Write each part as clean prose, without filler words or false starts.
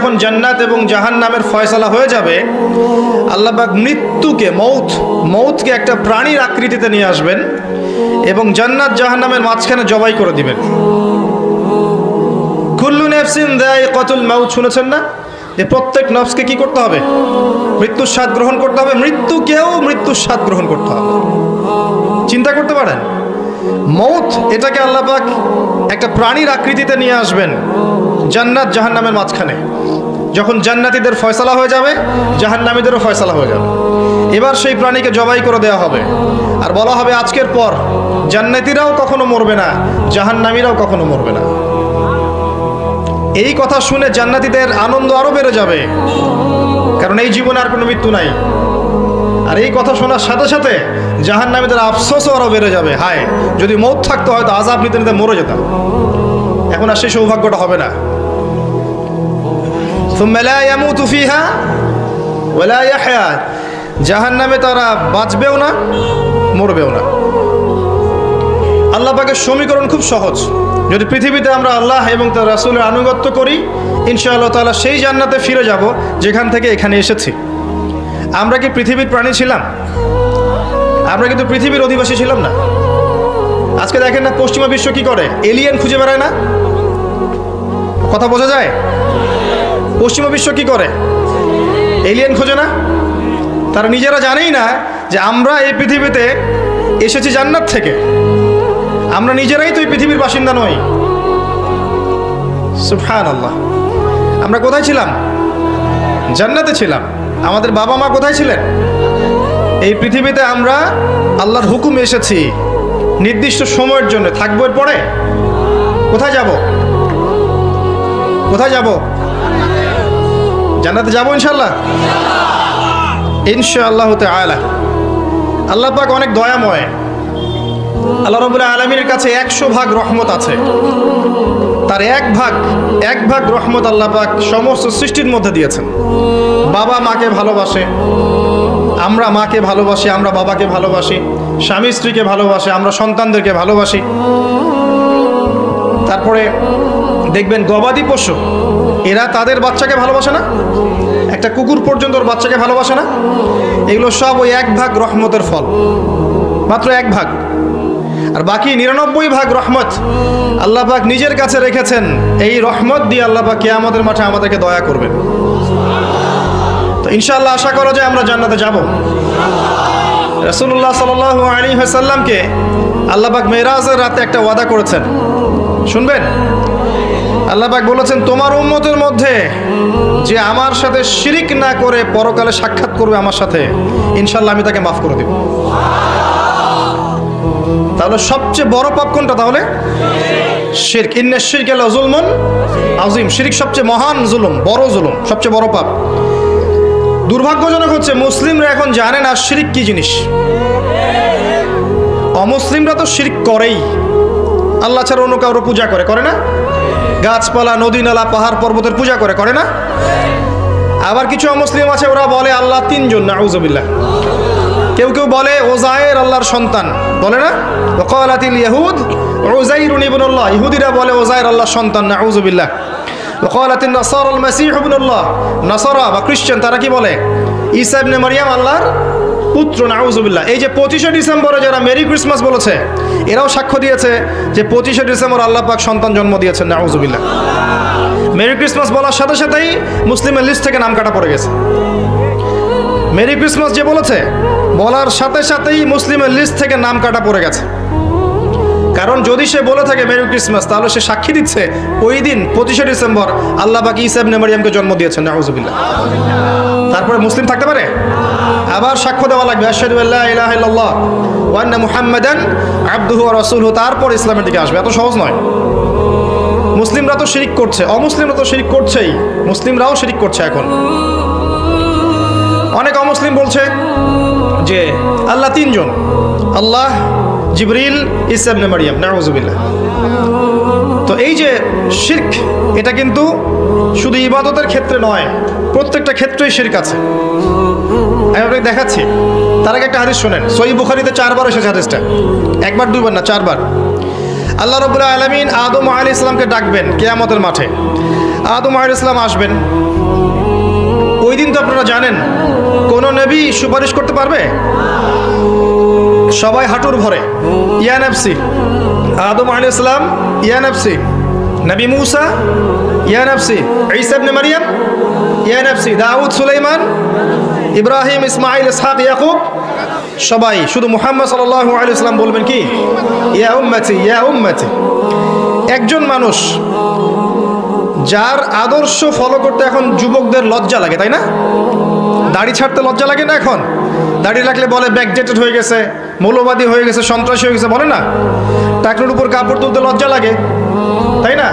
যখন জান্নাত এবং জাহান্নামের ফয়সালা হয়ে যাবে, আল্লাহ পাক মৃত্যুকে মৌতকে একটা প্রাণীর আকৃতিতে নিয়ে আসবেন এবং জান্নাত জাহান্নামের মাঝখানে জবাই করে দিবেন। কুল্লু নাফসিন যায়িকাতুল মাউত, শুনেছেন না যে প্রত্যেক নফসকে কি করতে হবে? মৃত্যুর স্বাদ গ্রহণ করতে হবে। মৃত্যুকেও মৃত্যুর স্বাদ গ্রহণ করতে হবে। চিন্তা করতে পারেন, মৌত এটাকে আল্লাহ পাক একটা প্রাণীর আকৃতিতে নিয়ে আসবেন জান্নাত জাহান্নামের মাঝখানে। যখন জান্নাতীদের ফয়সালা হয়ে যাবে, জাহান্নামীদেরও ফয়সালা হয়ে যাবে। এবার সেই প্রাণীকে জবাই করে দেওয়া হবে আর বলা হবে আজকের পর জান্নাতীরাও কখনো মরবে না, জাহান্নামীরাও কখনো মরবে না। এই কথা শুনে জান্নাতীদের আনন্দ আরো বেড়ে যাবে, কারণ এই জীবনে আর কোনো মৃত্যু নাই। আর এই কথা শোনার সাথে সাথে জাহান্নামীদের আফসোসও আরো বেড়ে যাবে, হায় যদি মৌত থাকতো হয়তো আযাব নিতে নিতে মরে যেতাম। এখন আর সেই সৌভাগ্যটা হবে না। সুম্মা লা ইয়ামুতু ফিহা ওয়া লা ইয়াহয়া, জাহান্নামে তারা বাঁচবেও না মরবেও না। আল্লাহ পাকের সমীকরণ খুব সহজ। যদি পৃথিবীতে আমরা আল্লাহ এবং তার রাসূলের আনুগত্য করি, ইনশাআল্লাহ তাআলা সেই জান্নাতে ফিরে যাব যেখান থেকে এখানে এসেছি। আমরা কি পৃথিবীর প্রাণী ছিলাম? আমরা কিন্তু পৃথিবীর অধিবাসী ছিলাম না। আজকে দেখেন না পশ্চিমা বিশ্ব কি করে, এলিয়েন খুঁজে বেড়ায় না? কথা বোঝা যায়? পশ্চিমা বিশ্ব কি করে? এলিয়েন খোঁজে না? তারা নিজেরা জানেই না যে আমরা এই পৃথিবীতে এসেছি জান্নাত থেকে। আমরা নিজেরাই তো এই পৃথিবীর বাসিন্দা নই। সুবহানাল্লাহ। আমরা কোথায় ছিলাম? জান্নাতে ছিলাম। আমাদের বাবা মা কোথায় ছিলেন? এই পৃথিবীতে আমরা আল্লাহর হুকুমে এসেছি, নির্দিষ্ট সময়ের জন্য থাকবো। এর পরে কোথায় যাব? কোথায় যাব? জান্নাতে যাব ইনশাআল্লাহ। ইনশাআল্লাহ তাআলা। আল্লাহ পাক অনেক দয়াময়। আল্লাহ রাব্বুল আলামিনের কাছে 100 ভাগ রহমত আছে। তার এক ভাগ রহমত আল্লাহ পাক সমস্ত সৃষ্টির মধ্যে দিয়েছেন। বাবা মাকে ভালোবাসে, আমরা মাকে ভালোবাসি, আমরা বাবাকে ভালোবাসি, স্বামী স্ত্রীকে ভালোবাসে, আমরা সন্তানদেরকে ভালোবাসি। তারপরে দেখবেন গবাদি পশু, এরা তাদের বাচ্চাকে ভালোবাসে না? একটা কুকুর পর্যন্ত ওর বাচ্চাকে ভালোবাসে না? এগুলো সব ওই 1 ভাগ রহমতের ফল, মাত্র 1 ভাগ। আর বাকি 99 ভাগ রহমত আল্লাহ পাক নিজের কাছে রেখেছেন। এই রহমত দিয়ে আল্লাহ পাক কিয়ামতের মাঠে আমাদেরকে দয়া করবেন। তো ইনশাআল্লাহ আশা করা যায় আমরা জান্নাতে যাব। রাসূলুল্লাহ সাল্লাল্লাহু আলাইহি ওয়াসাল্লামকে আল্লাহ পাক মেরাজের রাতে একটা ওয়াদা করেছেন, শুনবেন? আল্লাহ পাক বলেছেন, তোমার উম্মতের মধ্যে যে আমার সাথে শিরিক না করে পরকালে সাক্ষাৎ করবে আমার সাথে, ইনশাআল্লাহ আমি তাকে মাফ করে দেব। তাহলে সবচেয়ে বড় পাপ কোনটা? তাহলে শিরক। ইন্না শিরকা লাযুলমুন আযীম। শিরক সবচেয়ে মহান জুলুম, বড় জুলুম, সবচেয়ে বড় পাপ। দুর্ভাগ্যজনক হচ্ছে মুসলিমরা এখন জানে না শিরক কি জিনিস। অমুসলিমরা তো শিরক করেই, আল্লাহ ছাড়া অন্য কারো পূজা করে না? গাছপালা, নদী নালা, পাহাড় পর্বতের পূজা করে না? আবার কিছু অমুসলিম আছে, ওরা বলে আল্লাহ 3 জন, নাউযুবিল্লাহ। কেউ কেউ বলে ওজায়ের আল্লাহর সন্তান, বলে না? ওয়াকালাতিল ইয়াহুদ উযাইরুন ইবনুল্লাহ, ইহুদিরা বলে ওজায়ের আল্লাহর সন্তান, নাউযুবিল্লাহ। ওয়াকালাতিন নাসারাল মাসীহ ইবনুল্লাহ, নাসারা বা খ্রিস্টান তারা কি বলে? ঈসা ইবনে মারইয়াম আল্লাহর পুত্র, নাউযুবিল্লাহ। এই যে 25শে ডিসেম্বরে যারা মেরি ক্রিসমাস বলেছে, এরাও সাক্ষ্য দিয়েছে যে 25শে ডিসেম্বর আল্লাহ পাক সন্তান জন্ম দিয়েছেন, নাউযুবিল্লাহ। মেরি ক্রিসমাস বলার সাথে সাথেই মুসলিমের লিস্ট থেকে নাম কাটা পড়ে গেছে। মেরি ক্রিসমাস যে বলেছে, বলার সাথে সাথেই মুসলিমের লিস্ট থেকে নাম কাটা পড়ে গেছে। কারণ যদি সে বলে থাকে মেরি ক্রিসমাস, তাহলে সে সাক্ষী দিচ্ছে ওই দিন 25শে ডিসেম্বর আল্লাহ পাক ঈসা ইবনে মারইয়ামকে জন্ম দিয়েছেন, নাউযুবিল্লাহ। তারপরে মুসলিম থাকতে পারে? আবার সাক্ষ্য দেওয়া লাগবে, আশহাদু আল্লা ইলাহা ইল্লাল্লাহ ওয়া আন্না মুহাম্মাদান আবদুহু ওয়া রাসূলুহু, তারপর ইসলামের দিকে আসবে। এত সহজ নয়। মুসলিমরা তো শিরক করছে, অমুসলিমরা তো শিরক করছেই, মুসলিমরাও শিরক করছে। এখন অনেক অমুসলিম বলছে যে আল্লাহ 3 জন, আল্লাহ, জিবরিল, ঈসা ইবনে মারইয়াম, নাউযুবিল্লাহ। তো এই যে শিরক, এটা কিন্তু শুধু ইবাদতের ক্ষেত্রে নয়, প্রত্যেকটা ক্ষেত্রেই শিরক আছে। আমি আপনাকে দেখাচ্ছি। তার আগে একটা হাদিস শোনেন, সহিহ বুখারীতে 4 বার এসেছে হাদিসটা, 1 বার 2 বার না, 4 বার। আল্লাহ রাব্বুল আলামিন আদম আলাইহিস সালামকে ডাকবেন কিয়ামতের মাঠে। আদম আলাইহিস সালাম আসবেন। ওই দিন তো আপনারা জানেন কোন নবী সুপারিশ করতে পারবে? সবাই হাঁটুর ভরে ইয়া নাফসি। আদম আলাইহিস সালাম ইয়া নাফসি, নবী মূসা ইয়া নাফসি, ঈসা ইবনে মারইয়াম ইয়া নাফসি, দাউদ, সুলাইমান, ইব্রাহিম, ইসমাঈল, ইসহাক, ইয়াকুব, সবাই। শুধু মুহাম্মদ সাল্লাল্লাহু আলাইহি ওয়াসাল্লাম বলবেন কি? ইয়া উম্মতি, ইয়া উম্মতি। একজন মানুষ যার আদর্শ ফলো করতে এখন যুবকদের লজ্জা লাগে, তাই না? দাড়ি ছাড়তে লজ্জা লাগে না? এখন দাড়ি রাখলে বলে ব্যাকডেটেড হয়ে গেছে, মৌলবাদী হয়ে গেছে, সন্ত্রাসী হয়ে গেছে, বলে না? টাকনুর উপর কাপড় তুলতে লজ্জা লাগে, তাই না?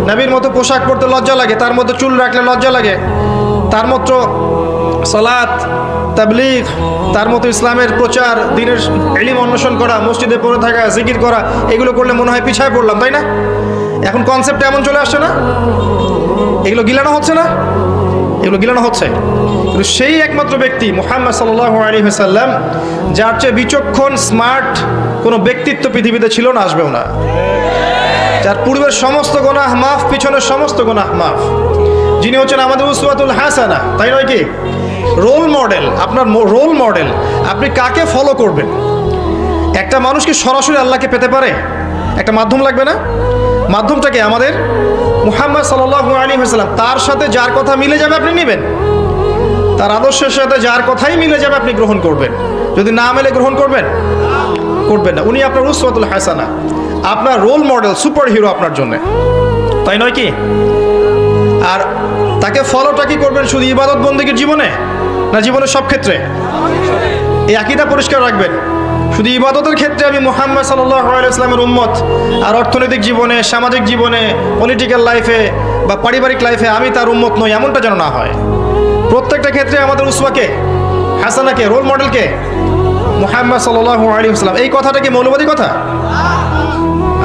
নবীর মতো পোশাক পরতে লজ্জা লাগে, তার মতো চুল রাখলে লজ্জা লাগে, তার মতো সালাত, তাবলীগ, তার মতো ইসলামের প্রচার, দ্বীনের ইলম অন্বেষণ করা, মসজিদে পড়ে থাকা, জিকির করা, এগুলো করলে মনে হয় পিছায় পড়লাম, তাই না? এখন কনসেপ্ট এমন চলে আসছে না? এগুলো গিলানো হচ্ছে না? এগুলো গিলানো হচ্ছে। কিন্তু সেই একমাত্র ব্যক্তি মুহাম্মদ সাল্লাল্লাহু আলাইহি ওয়াসাল্লাম, যার চেয়ে বিচক্ষণ স্মার্ট কোনো ব্যক্তিত্ব পৃথিবীতে ছিল না, আসবেও না, যার পূর্বের সমস্ত গুনাহ মাফ, পিছনের সমস্ত গুনাহ মাফ, যিনি হচ্ছেন আমাদের উসওয়াতুল হাসানা, তাই নয় কি? Role model. আপনার রোল মডেল, আপনি কাকে ফলো করবেন? একটা মানুষ কি সরাসরি আল্লাহকে পেতে পারে? একটা মাধ্যম লাগবে না? মাধ্যমটাকে আমাদের মুহাম্মদ সাল্লাল্লাহু আলাইহি ওয়াসাল্লাম। তার সাথে যার কথা মিলে যাবে আপনি নেবেন, তার আদর্শের সাথে যার কথাই মিলে যাবে আপনি গ্রহণ করবেন। যদি না মেলে গ্রহণ করবেন না। উনি আপনার উসওয়াতুল হাসানা, আপনার রোল মডেল, সুপার হিরো আপনার জন্য, তাই নয় কি? আর তাকে ফলোটা কি করবেন? শুধু ইবাদত বন্দেগীর জীবনে, না জীবনের সব ক্ষেত্রে? এই আকীদা পরিষ্কার রাখবেন। শুধু ইবাদতের ক্ষেত্রে আমি মুহাম্মদ সাল্লাল্লাহু আলাইহি ওয়াসাল্লামের উম্মত, আর অর্থনৈতিক জীবনে, সামাজিক জীবনে, পলিটিক্যাল লাইফে বা পারিবারিক লাইফে আমি তার উম্মত নই, এমনটা যেন না হয়। প্রত্যেকটা ক্ষেত্রে আমাদের উসওয়াকে হাসানাকে, রোল মডেলকে মুহাম্মদ সাল্লাল্লাহু আলাইহি ওয়াসাল্লাম। এই কথাটা কি মৌলবাদী কথা?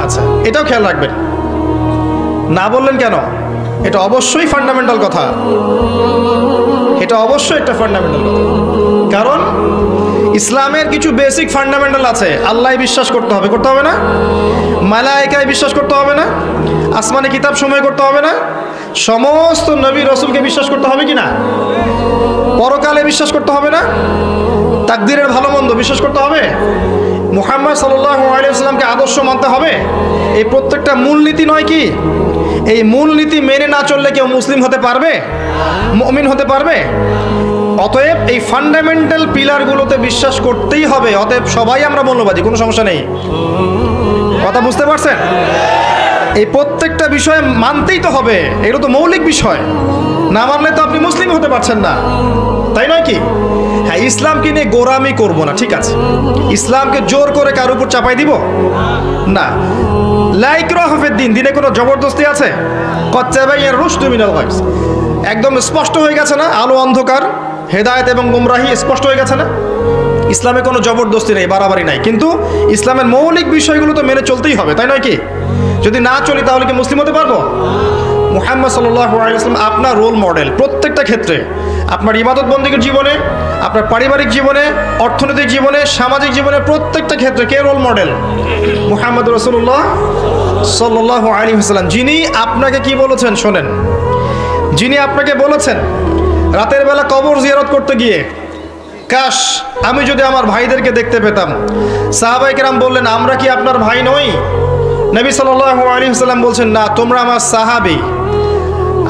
আচ্ছা, এটাও খেয়াল রাখবেন। না বললেন কেন? এটা অবশ্যই ফান্ডামেন্টাল কথা, এটা অবশ্যই একটা ফান্ডামেন্টাল কথা। কারণ ইসলামের কিছু বেসিক ফান্ডামেন্টাল আছে। আল্লাহ বিশ্বাস করতে হবে, করতে হবে না? মালায়েকায় বিশ্বাস করতে হবে না? আসমানি কিতাব সমূহে করতে হবে না? সমস্ত নবী রাসূলকে বিশ্বাস করতে হবে কি না? পরকালে বিশ্বাস করতে হবে না? তাকদীরের ভালো মন্দ বিশ্বাস করতে হবে? মুহাম্মদ সাল্লাল্লাহু আলাইহি ওয়াসাল্লামকে আদর্শ মানতে হবে। এই প্রত্যেকটা মূলনীতি নয় কি? এই মূলনীতি মেনে না চললে কেউ মুসলিম হতে পারবে? মুমিন হতে পারবে? অতএব এই ফান্ডামেন্টাল পিলারগুলোতে বিশ্বাস করতেই হবে। অতএব সবাই আমরা মৌলবাদী, কোনো সমস্যা নেই। কথা বুঝতে পারছেন? এই প্রত্যেকটা বিষয় মানতেই তো হবে, এগুলো তো মৌলিক বিষয়। না মানলে তো আপনি মুসলিম হতে পারছেন না, তাই নয় কি? হ্যাঁ, ইসলামকে নিয়ে গোরামি করবো না, ঠিক আছে। ইসলামকে জোর করে কার উপর চাপাই দিব না। লা ইকরাহা ফিদ-দীন, দিনে কোনো জবরদস্তি আছে? ক্বাদ তাবায়্যানা রুশদু মিনাল গায়, একদম স্পষ্ট হয়ে গেছে না? আলো অন্ধকার, হেদায়েত এবং গুমরাহি স্পষ্ট হয়ে গেছে না? ইসলামে কোনো জবরদস্তি নেই, বাড়াবাড়ি নাই। কিন্তু ইসলামের মৌলিক বিষয়গুলো তো মেনে চলতেই হবে, তাই নয় কি? যদি না চলি তাহলে কি মুসলিম হতে পারবো? মুহাম্মদ সাল্লাল্লাহু আলাইহি ওয়াসাল্লাম আপনার রোল মডেল প্রত্যেকটা ক্ষেত্রে। আপনার ইবাদত বন্দেগীর জীবনে, আপনার পারিবারিক জীবনে, অর্থনৈতিক জীবনে, সামাজিক জীবনে, প্রত্যেকটা ক্ষেত্রে কে রোল মডেল? মুহাম্মদ রাসূলুল্লাহ সাল্লাল্লাহু আলাইহি ওয়াসাল্লাম। যিনি আপনাকে কি বলেছেন শোনেন। যিনি আপনাকে বলেছেন রাতের বেলা কবর জিয়ারত করতে গিয়ে, কাশ আমি যদি আমার ভাইদেরকে দেখতে পেতাম। সাহাবায়ে কেরাম বললেন, আমরা কি আপনার ভাই নই? নবী সাল্লাল্লাহু আলাইহি ওয়াসাল্লাম বলছেন, না, তোমরা আমার সাহাবী।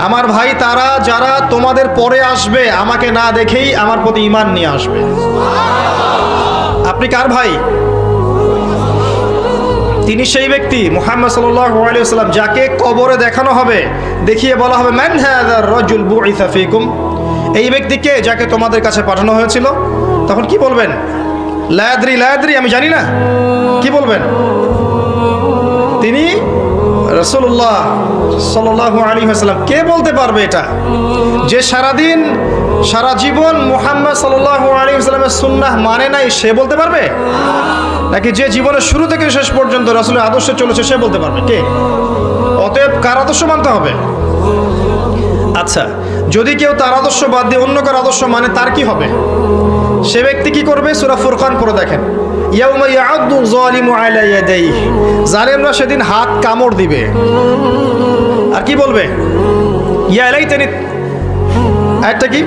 আমার ভাই তারা যারা তোমাদের পরে আসবে, আমাকে না দেখেই আমার প্রতি ঈমান নিয়ে আসবে। আপনি কার ভাই? তিনি সেই ব্যক্তি মুহাম্মদ সাল্লাল্লাহু আলাইহি ওয়াসাল্লাম যাকে কবরে দেখানো হবে, দেখিয়ে বলা হবে, মান হাযার রাজুল বুইসা ফীকুম, এই ব্যক্তিকে যাকে তোমাদের কাছে পাঠানো হয়েছিল। তখন কি বলবেন? লা আদরি, লা আদরি, আমি জানি না। কি বলবেন? তিনি রাসূলুল্লাহ সাল্লাল্লাহু আলাইহি ওয়াসাল্লাম। কে বলতে পারবে এটা? যে সারাদিন সারা জীবন মুহাম্মদ সাল্লাল্লাহু আলাইহি ওয়াসাল্লামের সুন্নাহ মানে নাই, সে বলতে পারবে? নাকি যে জীবনের শুরু থেকে শেষ পর্যন্ত রাসূলের আদর্শে চলেছে সে বলতে পারবে? কে? অতএব কার আদর্শ মানতে হবে? আচ্ছা, যদি কেউ তার আদর্শ বাদ দিয়ে অন্য কার আদর্শ মানে, তার কি হবে? সে ব্যক্তি কি করবে? সূরা ফুরকান পড়ে দেখেন। ইয়াউমা ইয়া'আদ্দু যালিমু আলা ইয়াদাইহি, জালেমরা সেদিন হাত কামড় দিবে। আর কি বলবে? ইয়া লাইতানি, একটা কি,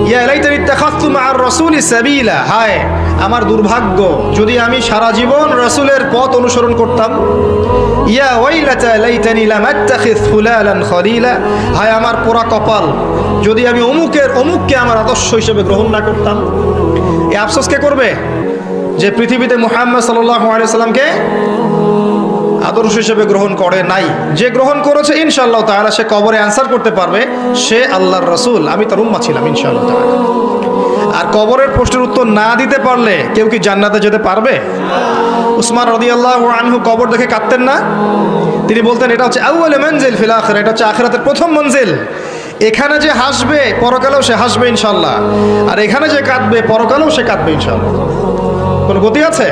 ইয়া লাইতানি ইত্তাখাযতু মা'আর রাসূলি সাবিলা, হায় আমার দুর্ভাগ্য যদি আমি সারা জীবন রাসূলের পথ অনুসরণ করতাম। ইয়া ওয়াইলাতা লাইতানি লাম আত্তাখিয ফুলালান খলিলা, হায় আমার পোড়া কপাল যদি আমি অমুককে আমার আদর্শ হিসেবে গ্রহণ না করতাম। এই আফসোস কে করবে? যে পৃথিবীতে মুহাম্মদ সাল্লাল্লাহু আলাইহি সাল্লামকে আদর্শ হিসেবে গ্রহণ করে নাই। যে গ্রহণ করেছে ইনশাআল্লাহ তাআলা সে কবরে অ্যানসার করতে পারবে, সে আল্লাহর রাসূল, আমি তার উম্মত ছিলাম ইনশাআল্লাহ তাআলা। আর কবরের প্রশ্নের উত্তর না দিতে পারলে কেউ কি জান্নাতে যেতে পারবে? উসমান রাদিয়াল্লাহু আনহু কবর দেখে কাঁদতেন না? তিনি বলতেন এটা হচ্ছে আউয়ালু মানজিল ফিল আখিরা, এটা হচ্ছে আখিরাতের প্রথম মঞ্জিল। এখানে যে হাসবে পরকালেও সে হাসবে ইনশাআল্লাহ, আর এখানে যে কাঁদবে পরকালেও সে কাঁদবে ইনশাআল্লাহ। কোনো গতি আছে?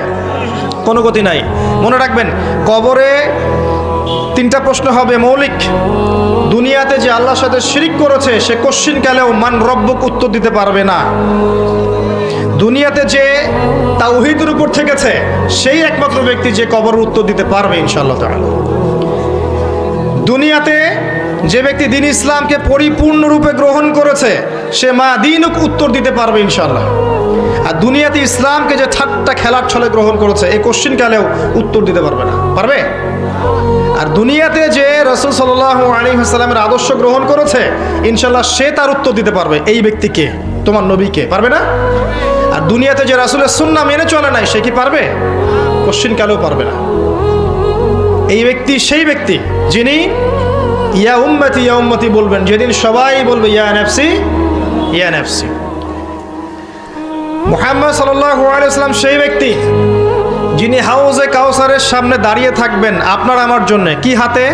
কোনো গতি নাই। মনে রাখবেন কবরে তিনটা প্রশ্ন হবে মৌলিক। দুনিয়াতে যে আল্লাহর সাথে শিরিক করেছে সে কোশ্চিন কালেও মান রব্বুক উত্তর দিতে পারবে না। দুনিয়াতে যে তাওহীদের উপর থেকেছে সেই একমাত্র ব্যক্তি যে কবরের উত্তর দিতে পারবে ইনশাআল্লাহ তাআলা। দুনিয়াতে যে ব্যক্তি দ্বীন ইসলামকে পরিপূর্ণরূপে গ্রহণ করেছে সে মা দিনুক উত্তর দিতে পারবে ইনশাআল্লাহ। আর দুনিয়াতে ইসলামকে যে ঠাট্টা খেলার ছলে গ্রহণ করেছে এই কোশ্চিন কালেও উত্তর দিতে পারবে না, পারবে? আর দুনিয়াতে যে রাসূল সাল্লাল্লাহু আলাইহি ওয়াসাল্লামের আদর্শ গ্রহণ করেছে ইনশাআল্লাহ সে তার উত্তর দিতে পারবে, এই ব্যক্তিকে, তোমার নবীকে, পারবে না? আর দুনিয়াতে যে রাসূলের সুন্নাহ মেনে চলে নাই সে কি পারবে? কোশ্চিন কালেও পারবে না। এই ব্যক্তি সেই ব্যক্তি যিনি ইয়া উম্মতি বলবেন, যেদিন সবাই বলবে ইয়া নাফসি ইয়া নাফসি। মুহাম্মদ সাল্লাল্লাহু আলাইহি ওয়াসাল্লাম সেই ব্যক্তি যিনি হাউজে কাউসারের সামনে দাঁড়িয়ে থাকবেন আপনার আমার জন্য, কি হাতে?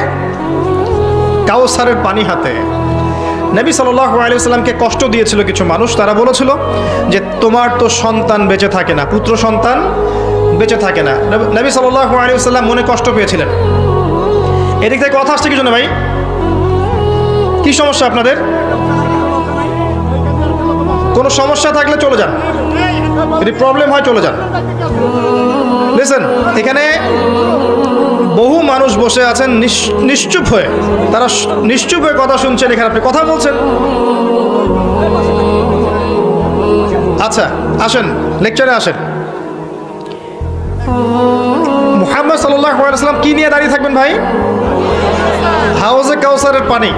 কাউসারের পানি হাতে। নবী সাল্লাল্লাহু আলাইহি ওয়াসাল্লামকে কষ্ট দিয়েছিল কিছু মানুষ, তারা বলেছিল যে তোমার তো সন্তান বেঁচে থাকে না, পুত্র সন্তান বেঁচে থাকে না। নবী সাল্লাল্লাহু আলাইহি ওয়াসাল্লাম মনে কষ্ট পেয়েছিলেন। এদিক থেকে কথা আসছে কি জন্য ভাই? কি সমস্যা আপনাদের? কোনো সমস্যা থাকলে চলে যান, যদি প্রবলেম হয় চলে যান। লিসেন, এখানে বহু মানুষ বসে আছেন নিশ্চুপ হয়ে, তারা নিশ্চুপ হয়ে কথা শুনছেন, এখানে আপনি কথা বলছেন। আচ্ছা আসেন, লেকচারে আসেন। মুহাম্মদ সাল্লাল্লাহু আলাইহি ওয়াসাল্লাম কি নিয়ে দাঁড়িয়ে থাকবেন ভাই? হাউজে কাউসারের পানি।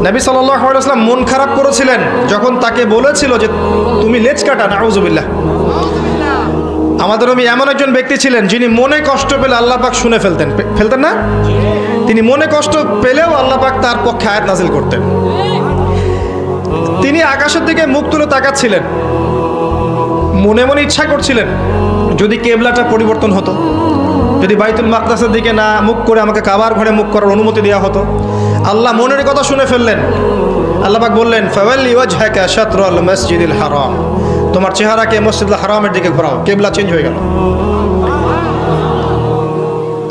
নবী সাল্লাল্লাহু আলাইহি ওয়াসাল্লাম মন খারাপ করেছিলেন যখন তাকে বলেছিল যে তুমি লেজ কাটা, নাউযুবিল্লাহ। আমাদের নবী এমন একজন ব্যক্তি ছিলেন যিনি মনে কষ্ট পেলে আল্লাহ পাক শুনে ফেলতেন না? তিনি মনে কষ্ট পেলেও আল্লাহ পাক তার পক্ষে আয়াত নাজিল করতেন। তিনি আকাশের দিকে মুখ তুলে তাকাচ্ছিলেন, মনে মনে ইচ্ছা করছিলেন যদি কিবলাটা পরিবর্তন হতো, যদি বাইতুল মাকদাসের দিকে না মুখ করে আমাকে কাবার ঘরে মুখ করার অনুমতি দেওয়া হতো। আল্লাহ মনের কথা শুনে ফেললেন। আল্লাহ পাক বললেন ফাওয়াল্লি ওয়াজহাকা শাতরাল মসজিদিল হারাম, তোমার চেহারাকে মসজিদুল হারামের দিকে ঘোরাও। কিবলা চেঞ্জ হয়ে গেল।